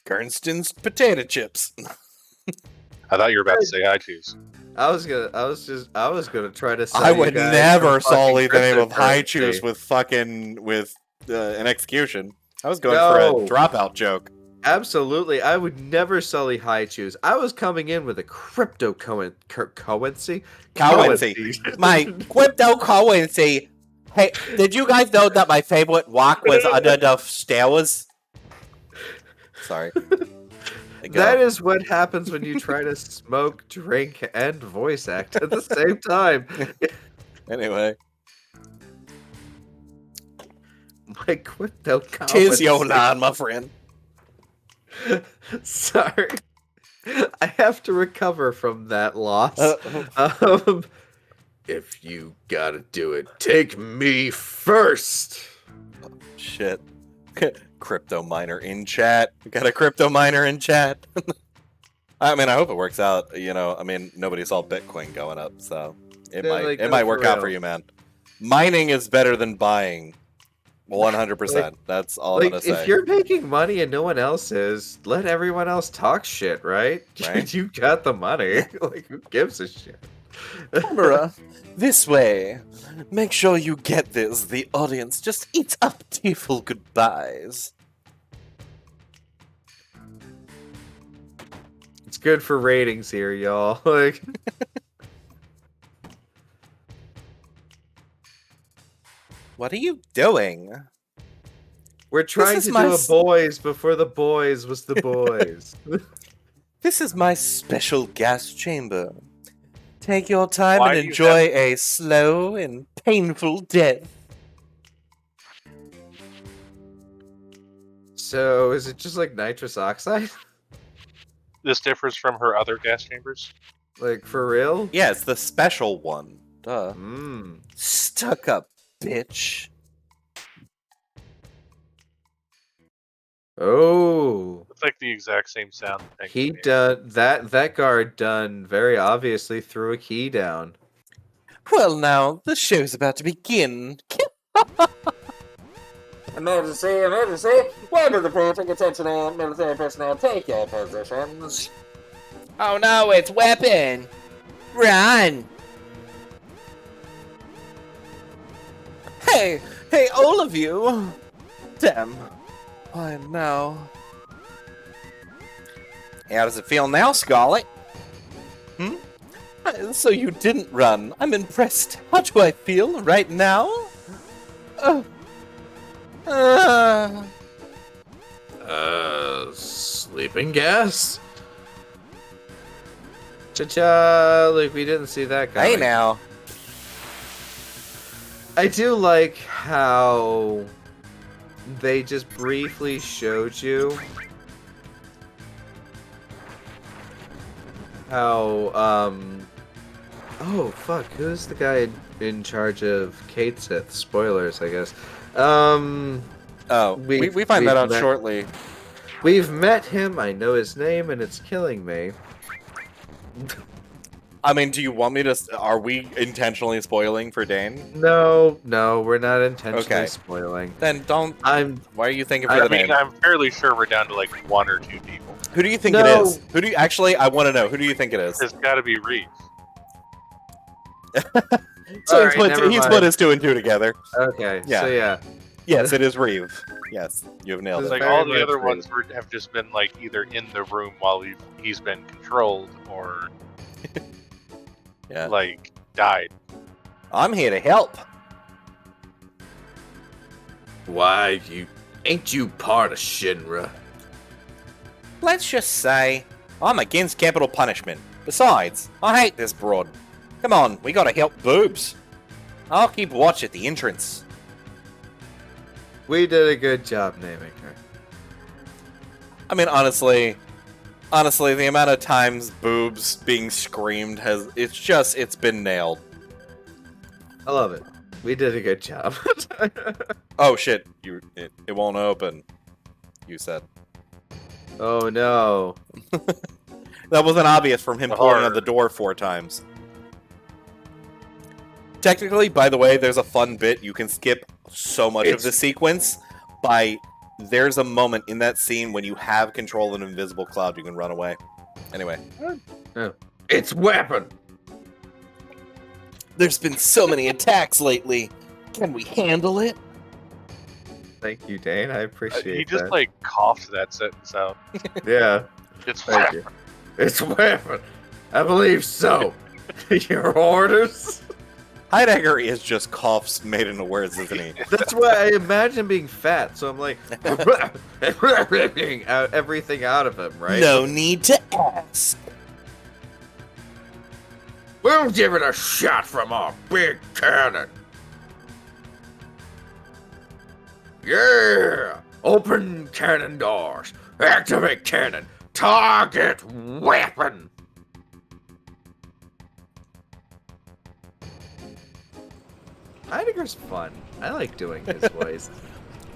Gernston's potato chips. I thought you were about to say I choose. I was gonna try to. Sell I you would guys never some fucking sully the name of high cryptocurrency. choose with an execution. I was going No. for a dropout joke. Absolutely, I would never sully high choose. I was coming in with a cryptocurrency. My cryptocurrency. Hey, did you guys know that my favorite walk was under the stairs? Sorry. That is what happens when you try to smoke, drink, and voice act at the same time. Anyway. My cryptocurrency. Tis your line, my friend. Sorry. I have to recover from that loss. If you gotta do it, take me first. Shit. Crypto miner in chat. We got a crypto miner in chat. I mean, I hope it works out. You know, I mean, nobody saw Bitcoin going up, so it Yeah, might like, it go might for work out real. for you, man. Mining is better than buying. 100%. That's all I'm Like, gonna say. if you're making money and no one else is, let everyone else talk shit, right? Right. You got the money. Like, who gives a shit? Camera, this way. Make sure you get this. The audience just eats up tearful goodbyes. It's good for ratings here, y'all. Like, What are you doing? we're trying is to my do a s- boys before the boys was the boys. This is my special gas chamber. Take your time Why and do you enjoy a slow and painful death. So, is it just like nitrous oxide? This differs from her other gas chambers. Like, for real? Yeah, it's the special one. Duh. Mmm. Stuck up, bitch. Oh. It's like the exact same sound. thing. He done that guard done very obviously threw a key down. Well, now, the show's about to begin. Emergency, emergency! Why do the briefing attention and military personnel take your positions? Oh no, it's weapon! Run! Hey, all of you! Damn. Why now? How does it feel now, Scarlet? So you didn't run. I'm impressed. How do I feel right now? Sleeping gas? Cha-cha, like we didn't see that coming. Hey now. I do like how they just briefly showed you how oh fuck, who's the guy in charge of Kate Sith? Spoilers, I guess. Oh, we find that out shortly. We've met him. I know his name, and it's killing me. I mean, do you want me to? Are we intentionally spoiling for Dayne? No, we're not intentionally Okay. spoiling. Then don't. I'm. Why are you thinking for I the mean, name? I'm fairly sure we're down to like 1 or 2 people. Who do you think No. it is? Who do you actually? I want to know. Who do you think it is? It's got to be Reeve. So Alright, never he's mind. put his 2 and 2 together. Okay. Yeah. So yeah. Yes, it is Reeve. Yes, you have nailed It's it. like very all the much other Reeve. ones have just been like either in the room while he's been controlled or Yeah. like died. I'm here to help. Why, ain't you part of Shinra? Let's just say, I'm against capital punishment. Besides, I hate this broad. Come on, we gotta help boobs. I'll keep watch at the entrance. We did a good job naming her. I mean, honestly, the amount of times boobs being screamed it's been nailed. I love it. We did a good job. Oh shit, it won't open. You said. Oh no. That wasn't obvious from him The pulling on horror. the door 4 times. Technically, by the way, there's a fun bit. You can skip so much of the sequence there's a moment in that scene when you have control of an invisible cloud, you can run away. Anyway. It's weapon! There's been so many attacks lately. Can we handle it? Thank you, Dane. I appreciate He just that. like coughed that sentence out. Yeah. It's Thank you. It's weapon. I believe so. Your orders? Heidegger is just coughs made into words, isn't he? That's why I imagine being fat, so I'm like out everything out of him, right? No need to ask. We'll give it a shot from our big cannon. Yeah! Open cannon doors. Activate cannon. Target weapon. Heidegger's fun. I like doing his voice.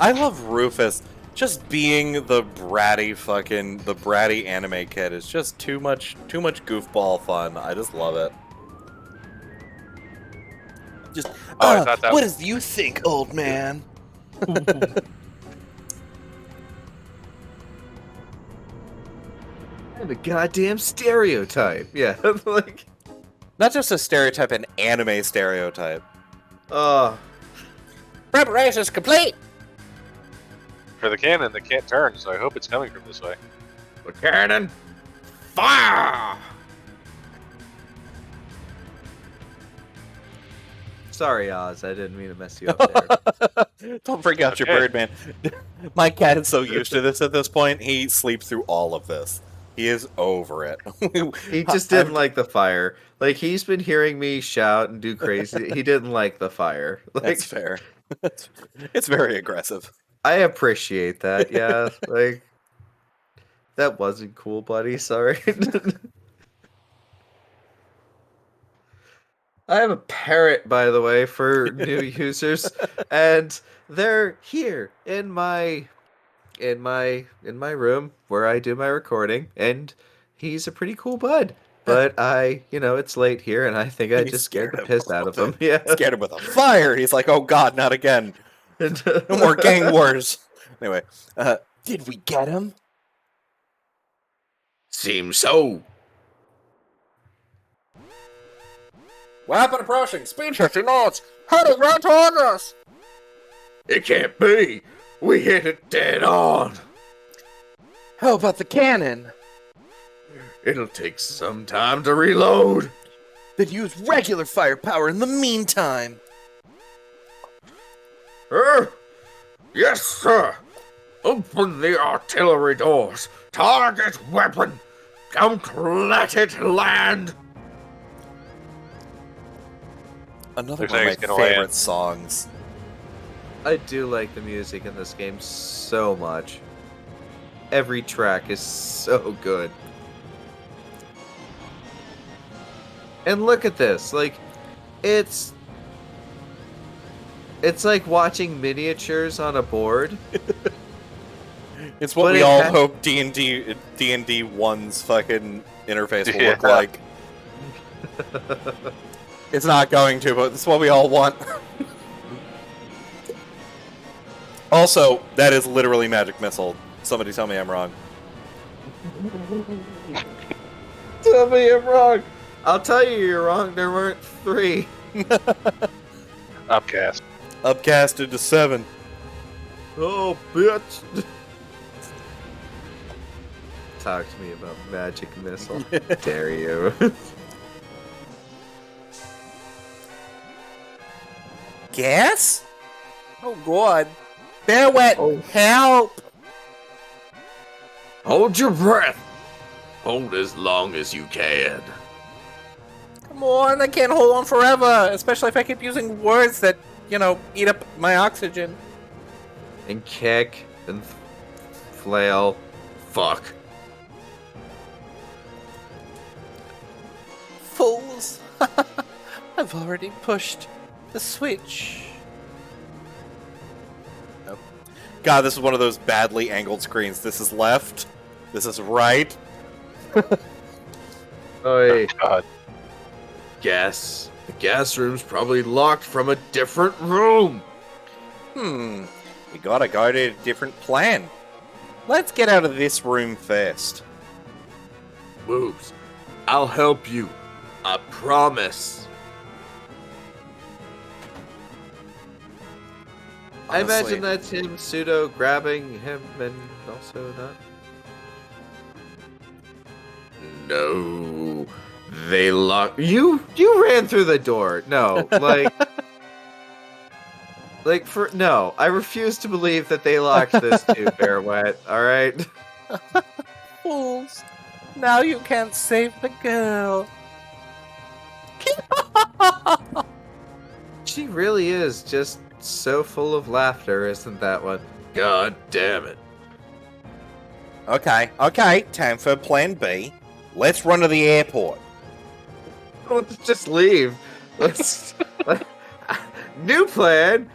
I love Rufus. Just being the bratty anime kid is just too much goofball fun. I just love it. Just, I thought that what was- do you think, old man? I'm a goddamn stereotype. Yeah, like, Not just a stereotype, an anime stereotype. preparations complete. For the cannon that can't turn, so I hope it's coming from this way. The cannon. Fire! sorry, Oz. I didn't mean to mess you up there. Don't freak out your Okay. bird, man. My cat is so used to this at this point, he sleeps through all of this. He is over it. He just didn't like the fire. Like, he's been hearing me shout and do crazy. He didn't like the fire. Like, That's fair. It's very aggressive. I appreciate that. Yeah, like, that wasn't cool, buddy. Sorry. I have a parrot, by the way, for new users, and they're here in my room where I do my recording, and he's a pretty cool bud. But it's late here, and I think I You just scared the scared piss him out of with him. Yeah. Scared him with a fire. He's like, oh god, not again. No more gang wars. Anyway, Did we get him? Seems so. Weapon approaching. Speed 50 knots. Heading right towards us. It can't be. We hit it dead on. How about the cannon? It'll take some time to reload. Then use regular firepower in the meantime. Yes, sir. Open the artillery doors. Target weapon. Don't let it land. another Looks one like of it's my gonna land. favorite songs. I do like the music in this game so much. Every track is so good. And look at this. Like, it's like watching miniatures on a board. It's what But we it all ha- hope D&D 1's fucking interface will look Yeah. like. It's not going to, but it's what we all want. Also, that is literally Magic Missile. Somebody tell me I'm wrong. Tell me I'm wrong. I'll tell you you're wrong. There weren't 3. Upcast. Upcasted to 7. Oh, bitch. Talk to me about magic missile. Dare you? Gas? Oh god. Bear wet. Oh. Help. Hold your breath. Hold as long as you can. Come on, I can't hold on forever. Especially if I keep using words that, eat up my oxygen. And kick and flail. Fuck. Fools. I've already pushed the switch. God, this is one of those badly angled screens. This is left. This is right. Oi. God. Gas. The gas room's probably locked from a different room. We gotta go to a different plan. Let's get out of this room first. Moves. I'll help you. I promise. I Honestly. imagine that's him pseudo grabbing him and also not. No. They lock. You ran through the door. No, like no. I refuse to believe that they locked this too, Bear Wet. All right. Fools. Now you can't save the girl. She really is just so full of laughter, isn't that one? God damn it. Okay, time for plan B. Let's run to the airport. Let's just leave. Let's new plan.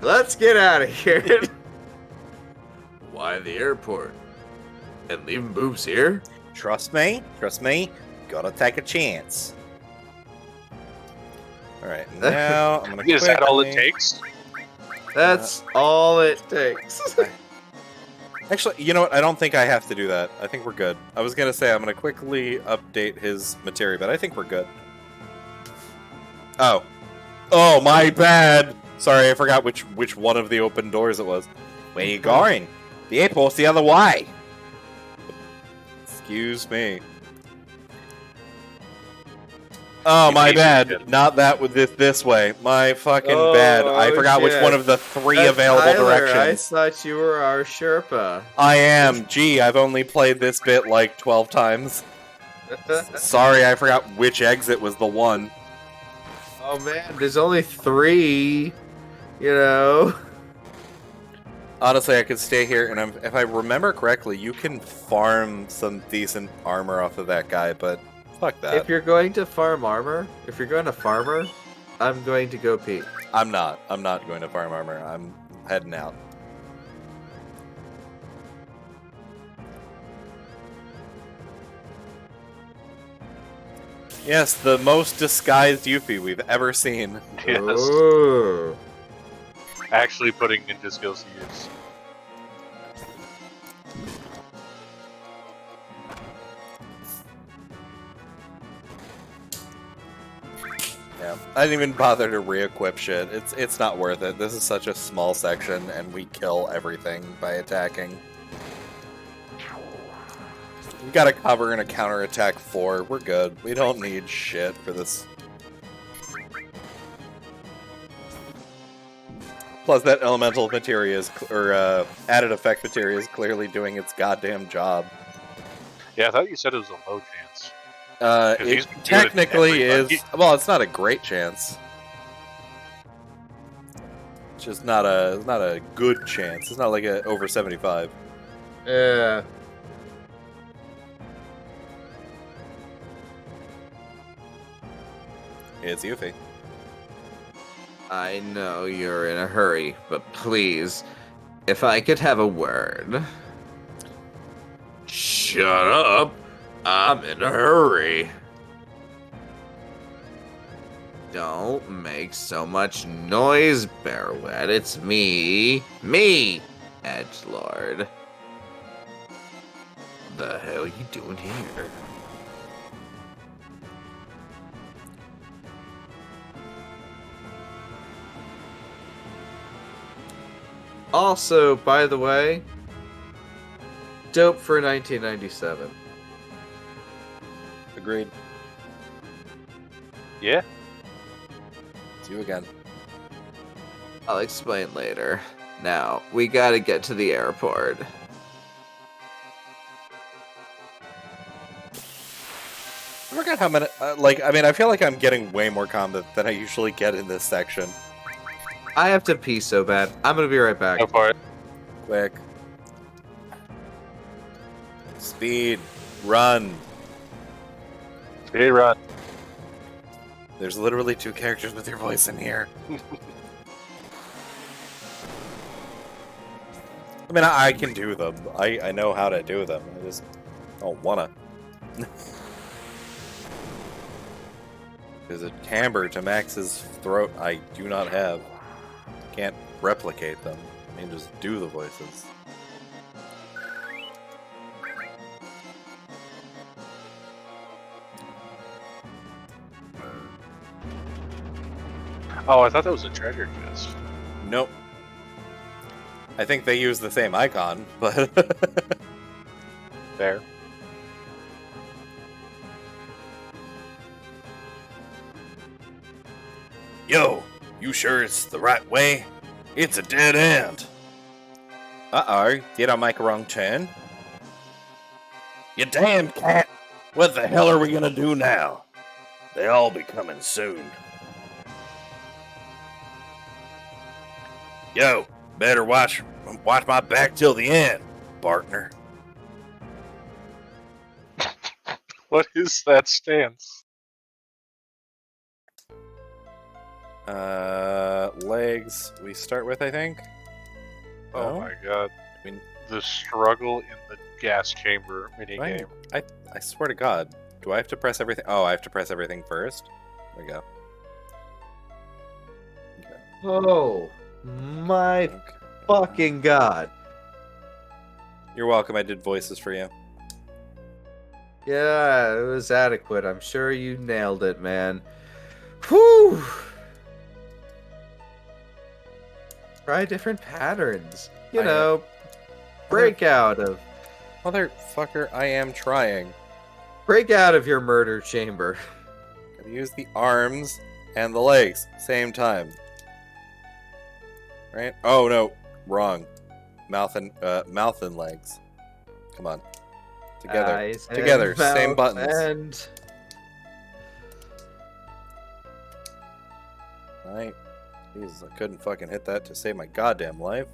Let's get out of here. Why the airport? And leave Moves here? Trust me, gotta take a chance. Alright, now I'm gonna Is that all it quickly- takes? That's all it takes. Actually, you know what? I don't think I have to do that. I think we're good. I was gonna say I'm gonna quickly update his materia, but I think we're good. Oh, my bad. Sorry, I forgot which one of the open doors it was. Where you going? The airport's the other way. Excuse me. Oh, my bad. Not that with this way. My fucking bad. I forgot which shit. one of the 3 That's available Tyler. I directions. thought you were our Sherpa. I am. Gee, I've only played this bit like 12 times. Sorry, I forgot which exit was the one. Oh man, there's only 3. You know. Honestly, I could stay here, and if I remember correctly, you can farm some decent armor off of that guy, but fuck that. If you're going to farm armor, if you're going to farmer, I'm going to go pee. I'm not going to farm armor. I'm heading out. Yes, the most disguised Yuffie we've ever seen. Yes. Ooh. Actually putting ninja skills to use. Yeah, I didn't even bother to re-equip shit. It's not worth it. This is such a small section, and we kill everything by attacking. We got a cover and a counterattack 4. We're good. We don't need shit for this. Plus, that elemental materia is, added effect materia is clearly doing its goddamn job. Yeah, I thought you said it was a low chance. It he's been doing it to technically everybody. is. Well, it's not a great chance. It's just not a good chance. It's not like a over 75. Yeah. It's Yuffie. I know you're in a hurry, but please, if I could have a word. Shut up! I'm in a hurry. Don't make so much noise, Bearwet. It's me, Edgelord. The hell you doing here? Also, by the way, dope for 1997. Agreed. Yeah. It's you again. I'll explain later. Now, we gotta get to the airport. I forgot how many. I feel like I'm getting way more combat than I usually get in this section. I have to pee so bad. I'm gonna be right back. Go for it. Quick. Speed. Run. Speed run. There's literally 2 characters with your voice in here. I mean, I can do them. I know how to do them. I just don't wanna. There's a timbre to Max's throat I do not have. Can't replicate them. I mean, just do the voices. Oh, I thought that was a treasure chest. Nope. I think they use the same icon, but... There. Yo, you sure it's the right way? It's a dead end. Uh-oh, did I make a wrong turn? You damn cat! What the hell are we gonna do now? They'll be coming soon. Yo, better watch my back till the end, partner. What is that stance? Legs we start with, I think. Oh No? my god. I mean, The struggle in the gas chamber minigame. I swear to God, do I have to press everything? Oh, I have to press everything first? There we go. Okay. Oh, my Okay. fucking god. You're welcome, I did voices for you. Yeah, it was adequate. I'm sure you nailed it, man. Whew! Try different patterns. You I- know, break out of Motherfucker, I am trying. your murder chamber. Gotta use the arms and the legs, same time. Right? Oh no, wrong. Mouth and legs. Come on. Together. Eyes and Together, same mouth buttons. And Right. Jesus, I couldn't fucking hit that to save my goddamn life.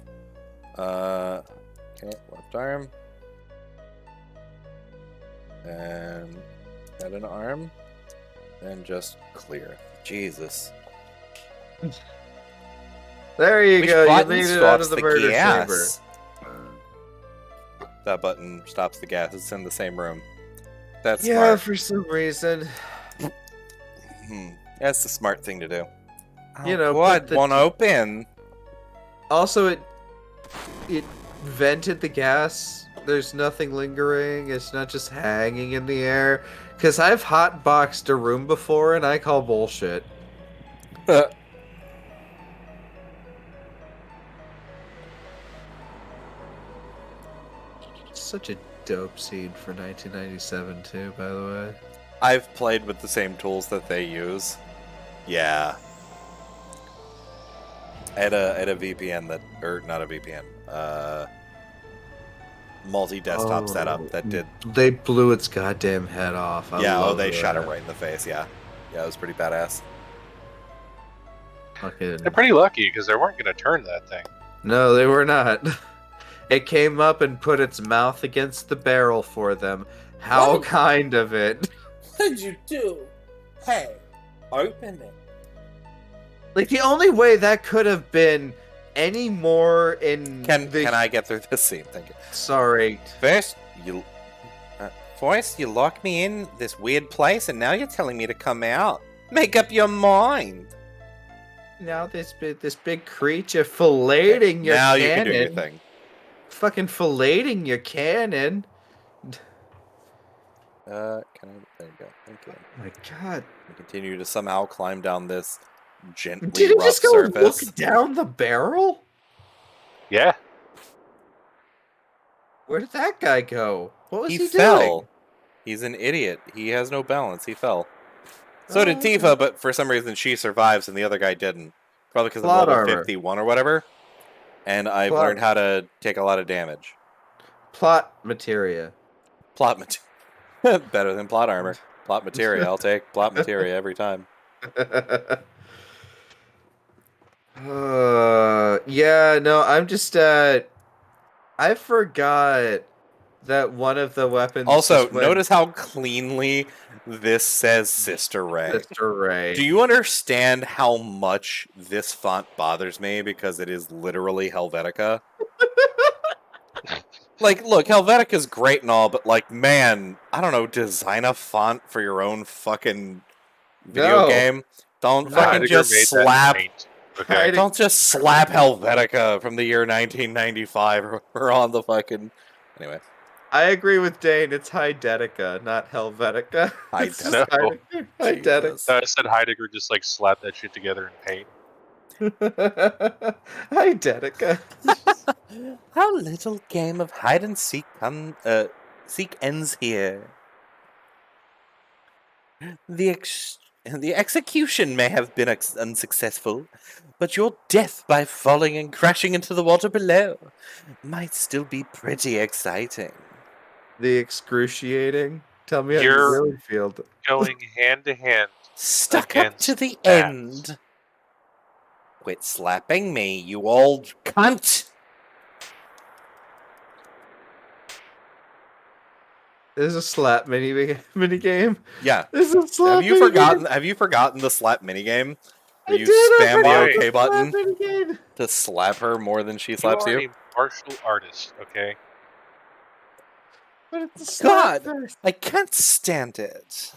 Okay, left arm. And add an arm. And just clear. Jesus. there you Which go. You button made it out of stops the murder gas? chamber. That button stops the gas. It's in the same room. That's Yeah, smart. for some reason. That's the smart thing to do. You know, what? put the- Won't open. Also, it vented the gas. There's nothing lingering. It's not just hanging in the air. Because I've hotboxed a room before, and I call bullshit. Such a dope scene for 1997, too, by the way. I've played with the same tools that they use. Yeah. I had a VPN that, or not a VPN, multi-desktop setup that did. They blew its goddamn head off. I Yeah, love they shot it that. right in the face. Yeah, yeah, it was pretty badass. Fucking... They're pretty lucky because they weren't going to turn that thing. No, they were not. It came up and put its mouth against the barrel for them. How What? kind of it. What did you do? Hey, open it. Like, the only way that could have been any more in Can the... I get through this scene? Thank you. Sorry. First, you lock me in this weird place, and now you're telling me to come out. Make up your mind. Now this big creature filleting your Now cannon. you can do your thing. Fucking filleting your cannon. Can I? There you go. Thank you. Oh my god. We continue to somehow climb down this gently Did it rough just go surface. look down the barrel? Yeah. Where did that guy go? What was he fell. doing? He's an idiot. He has no balance. He fell. So did okay. Tifa, but for some reason she survives and the other guy didn't. Probably because I'm Plot level armor. 51 or whatever. And I've Plot- learned how to take a lot of damage. Plot materia. Plot materia. Better than plot armor. Plot materia. I'll take plot materia every time. Yeah, no, I'm just, I forgot that one of the weapons... Also, just went notice how cleanly this says Sister Ray. Sister Ray. Do you understand how much this font bothers me? Because it is literally Helvetica. Like, look, Helvetica's great and all, but, like, man, I don't know, design a font for your own fucking video No. game. Don't No, fucking Heidegger just made that slap... paint. Okay. Heidegger- Don't just slap Helvetica from the year 1995 or on the fucking... Anyway. I agree with Dane. It's Heidetica, not Helvetica. It's just Heidetica. Heidetica. Jesus. No, I said Heidegger just like slapped that shit together in paint. Heidetica. Our little game of hide and seek ends here. The execution may have been unsuccessful, but your death by falling and crashing into the water below might still be pretty exciting. The excruciating. Tell me how you You're- really feel. Going hand to hand. Stuck up to Against the that. end. Quit slapping me, you old cunt! There's a slap mini game. Yeah. There's a slap. Have you minigame. forgotten? Have you forgotten the slap minigame? I Where you did, I spam the forgot OK the button slap minigame. to slap her more than she slaps you are you? a martial artist, okay? But it's a slap God. first. I can't stand it.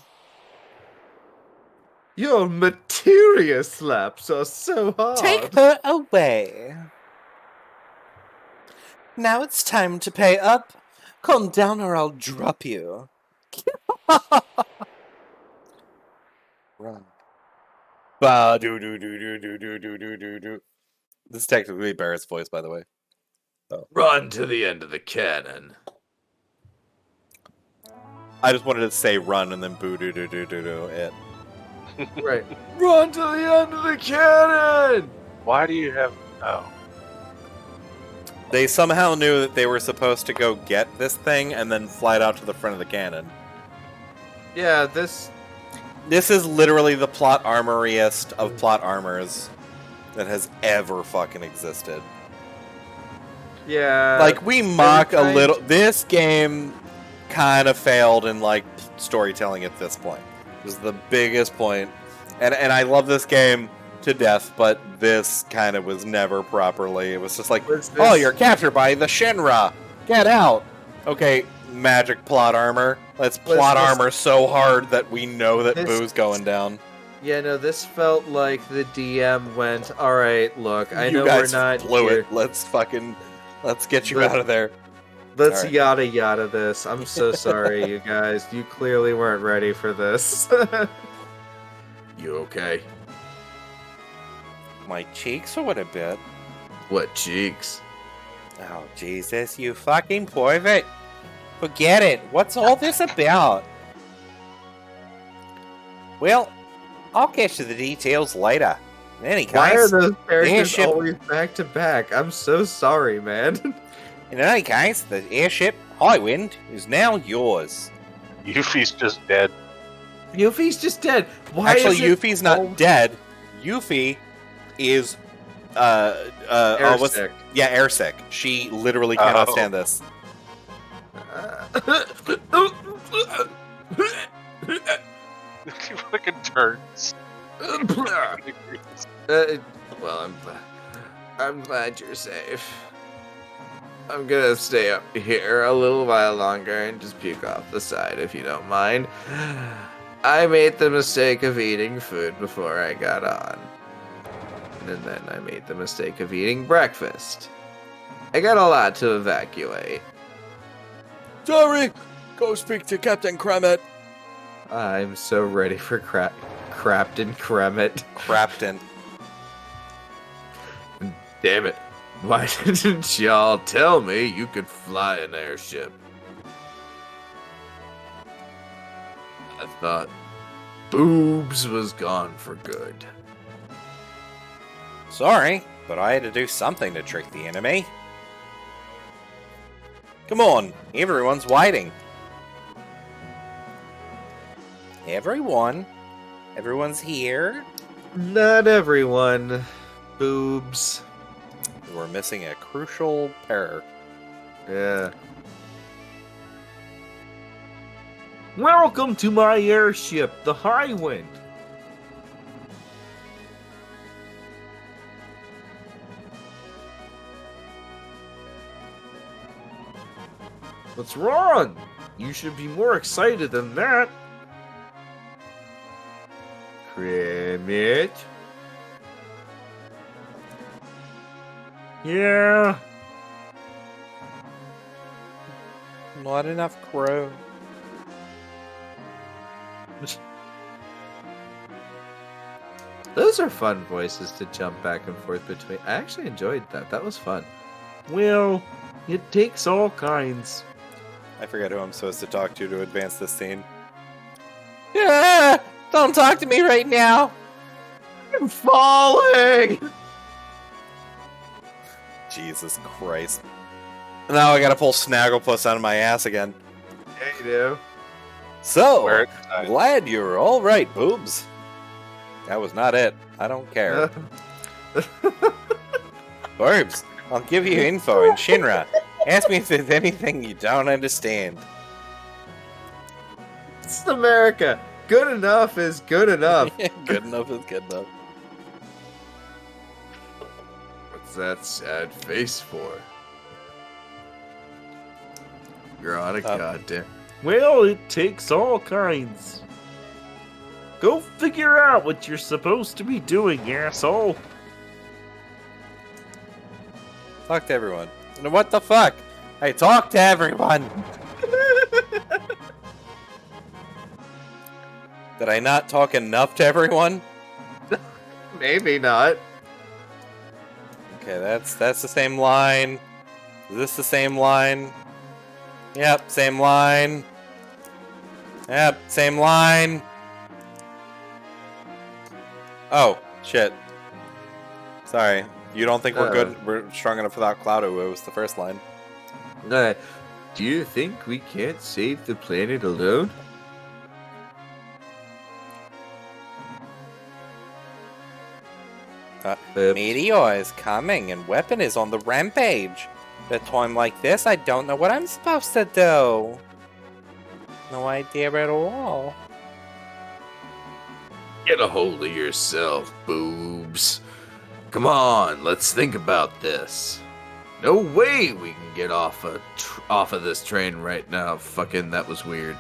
Your materia slaps are so hard. Take her away. Now it's time to pay up. Calm down or I'll drop you. Run. Ba do do do do do do do do do do. This is technically Barrett's voice, by the way. Run to the end of the cannon. I just wanted to say run and then boo do do do do do it. Right. Run to the end of the cannon. Why do you have... Oh. They somehow knew that they were supposed to go get this thing and then fly it out to the front of the cannon. Yeah, this. This is literally the plot armoriest of plot armors that has ever fucking existed. Yeah. Like, we mock a kind- little... This game kind of failed in, like, storytelling at this point. This is the biggest point. And I love this game to death, but this kind of was never properly. It was just like, Was oh, this- you're captured by the Shinra. Get out. Okay, magic plot armor. Let's Was plot this- armor so hard that we know that This- Boo's going down. Yeah, no, this felt like the DM went, all right, look, I you know guys we're not blew here. it. Let's get you Let- out of there. Let's All right. yada yada this. I'm so sorry, you guys. You clearly weren't ready for this. You okay? My cheeks hurt a bit. What cheeks? Oh, Jesus, you fucking pivot. Forget it. What's all this about? Well, I'll get to the details later. In any Why are case, those characters airship- always back to back? I'm so sorry, man. the airship, Highwind, is now yours. Yuffie's just dead. Yuffie's just dead. Why Actually, is it Yuffie's not called dead. Yuffie is, airsick? yeah, airsick. She literally cannot Oh. stand this. He fucking turns. Well, I'm glad you're safe. I'm gonna stay up here a little while longer and just puke off the side if you don't mind. I made the mistake of eating food before I got on. And then I made the mistake of eating breakfast. I got a lot to evacuate. Sorry! Go speak to Captain Kremet. I'm so ready for Crapton Kremet. Crapton. Damn it. Why didn't y'all tell me you could fly an airship? I thought Boobs was gone for good. Sorry, but I had to do something to trick the enemy. Come on, everyone's waiting. Everyone's here. Not everyone. Boobs. We're missing a crucial pair. Yeah. Welcome to my airship, the Highwind. What's wrong? You should be more excited than that. Kremet? Yeah. Not enough crow. Those are fun voices to jump back and forth between. I actually enjoyed that. That was fun. Well, it takes all kinds. I forget who I'm supposed to talk to advance this scene. Yeah, don't talk to me right now. I'm falling! Jesus Christ. Now I gotta pull Snagglepuss out of my ass again. Yeah, you do. So, Where- glad you're alright, boobs. That was not it. I don't care. Boobs, I'll give you info in Shinra. Ask me if there's anything you don't understand. It's America. Good enough is good enough. Good enough is good enough. What's that sad face for? You're on a goddamn. Well, it takes all kinds. Go figure out what you're supposed to be doing, asshole. Talk to everyone. What the fuck? I talk to everyone. Did I not talk enough to everyone? Maybe not. Okay, that's the same line. Is this the same line? Yep, same line. Yep, same line. Oh, shit. Sorry. You don't think we're good? We're strong enough without Cloudo. It was the first line. Do you think we can't save the planet alone? Meteor is coming and Weapon is on the rampage. At a time like this, I don't know what I'm supposed to do. No idea at all. Get a hold of yourself, boobs. Come on, let's think about this. No way we can get off of this train right now. Fucking, that was weird.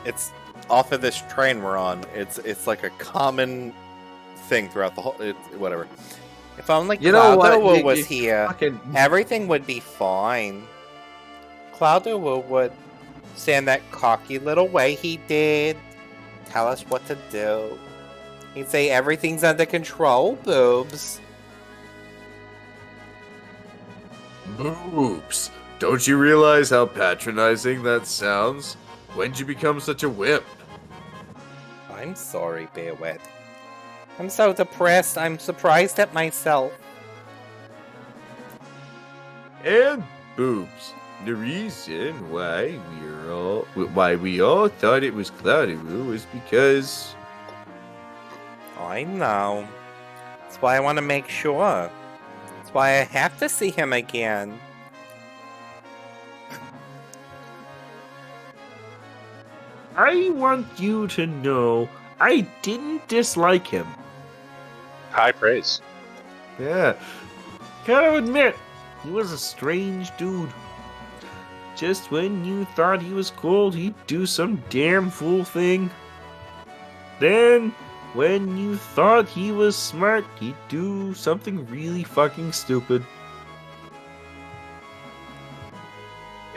It's off of this train we're on. It's like a common thing throughout the whole. Whatever. If only You know what? Cloudo You- was you here, Fucking everything would be fine. Cloudo would stand that cocky little way he did, tell us what to do. He'd say everything's under control, boobs. Boobs. Don't you realize how patronizing that sounds? When'd you become such a wimp? I'm sorry, Bearwet. I'm so depressed, I'm surprised at myself. And boobs. The reason why we all thought it was Cloudy was because I know. That's why I want to make sure. That's why I have to see him again. I want you to know I didn't dislike him. High praise. Yeah. Gotta admit, he was a strange dude. Just when you thought he was cool, he'd do some damn fool thing. Then, when you thought he was smart, he'd do something really fucking stupid.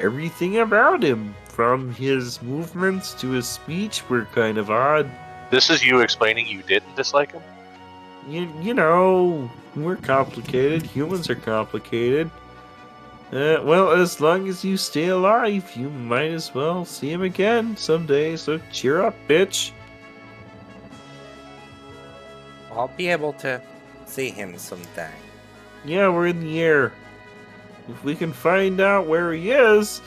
Everything about him, from his movements to his speech, were kind of odd. This is you explaining you didn't dislike him? You know, we're complicated. Humans are complicated. Well, as long as you stay alive, you might as well see him again someday, so cheer up, bitch. I'll be able to see him someday. Yeah, we're in the air. If we can find out where he is,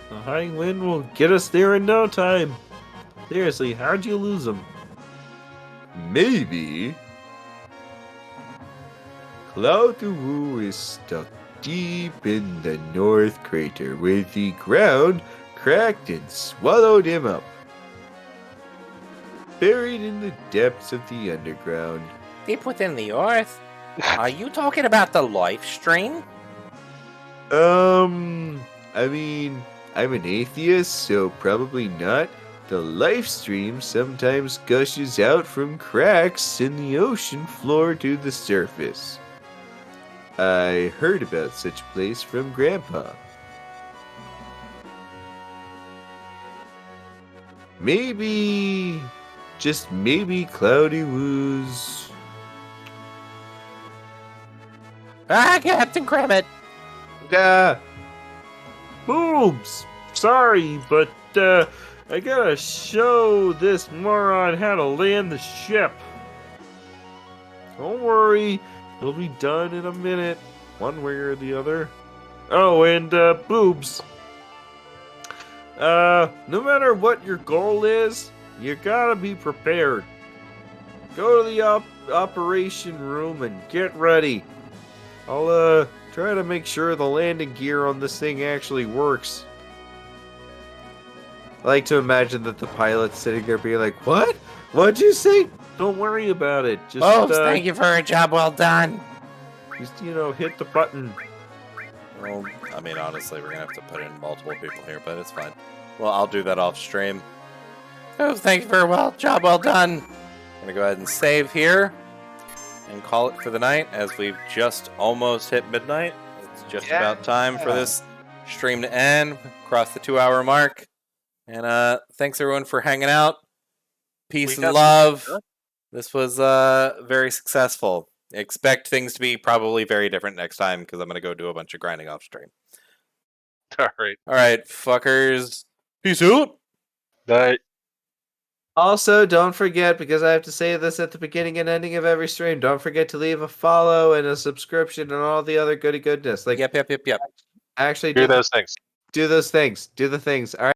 the high wind will get us there in no time. Seriously, how'd you lose him? Maybe Cloud-Wu is stuck deep in the North Crater where the ground cracked and swallowed him up. Buried in the depths of the underground. Deep within the earth? Are you talking about the life stream? I mean, I'm an atheist, so probably not. The life stream sometimes gushes out from cracks in the ocean floor to the surface. I heard about such a place from Grandpa. Maybe, just maybe Cloudy-Woo's... Ah, Captain Kremit! Boobs! Sorry, but, I gotta show this moron how to land the ship. Don't worry, it'll be done in a minute, one way or the other. Oh, and, boobs. No matter what your goal is, you gotta be prepared. Go to the operation room and get ready. I'll, try to make sure the landing gear on this thing actually works. I like to imagine that the pilot's sitting there being like, "What? What'd you say? Don't worry about it. Just, Thank you for a job well done. just, hit the button." Well, I mean, honestly, we're gonna have to put in multiple people here, but it's fine. Well, I'll do that off stream. Oh, thank you for a job well done. I'm gonna go ahead and save here and call it for the night, as we've just almost hit midnight. It's just about time for this stream to end, cross the 2-hour mark. And thanks everyone for hanging out. Peace and love. This was very successful. Expect things to be probably very different next time, because I'm gonna go do a bunch of grinding off stream. All right. All right, fuckers. Peace out. Night. Also, don't forget, because I have to say this at the beginning and ending of every stream, don't forget to leave a follow and a subscription and all the other goody goodness. Like, Yep. actually Do those things. do those things. Do the things. All right.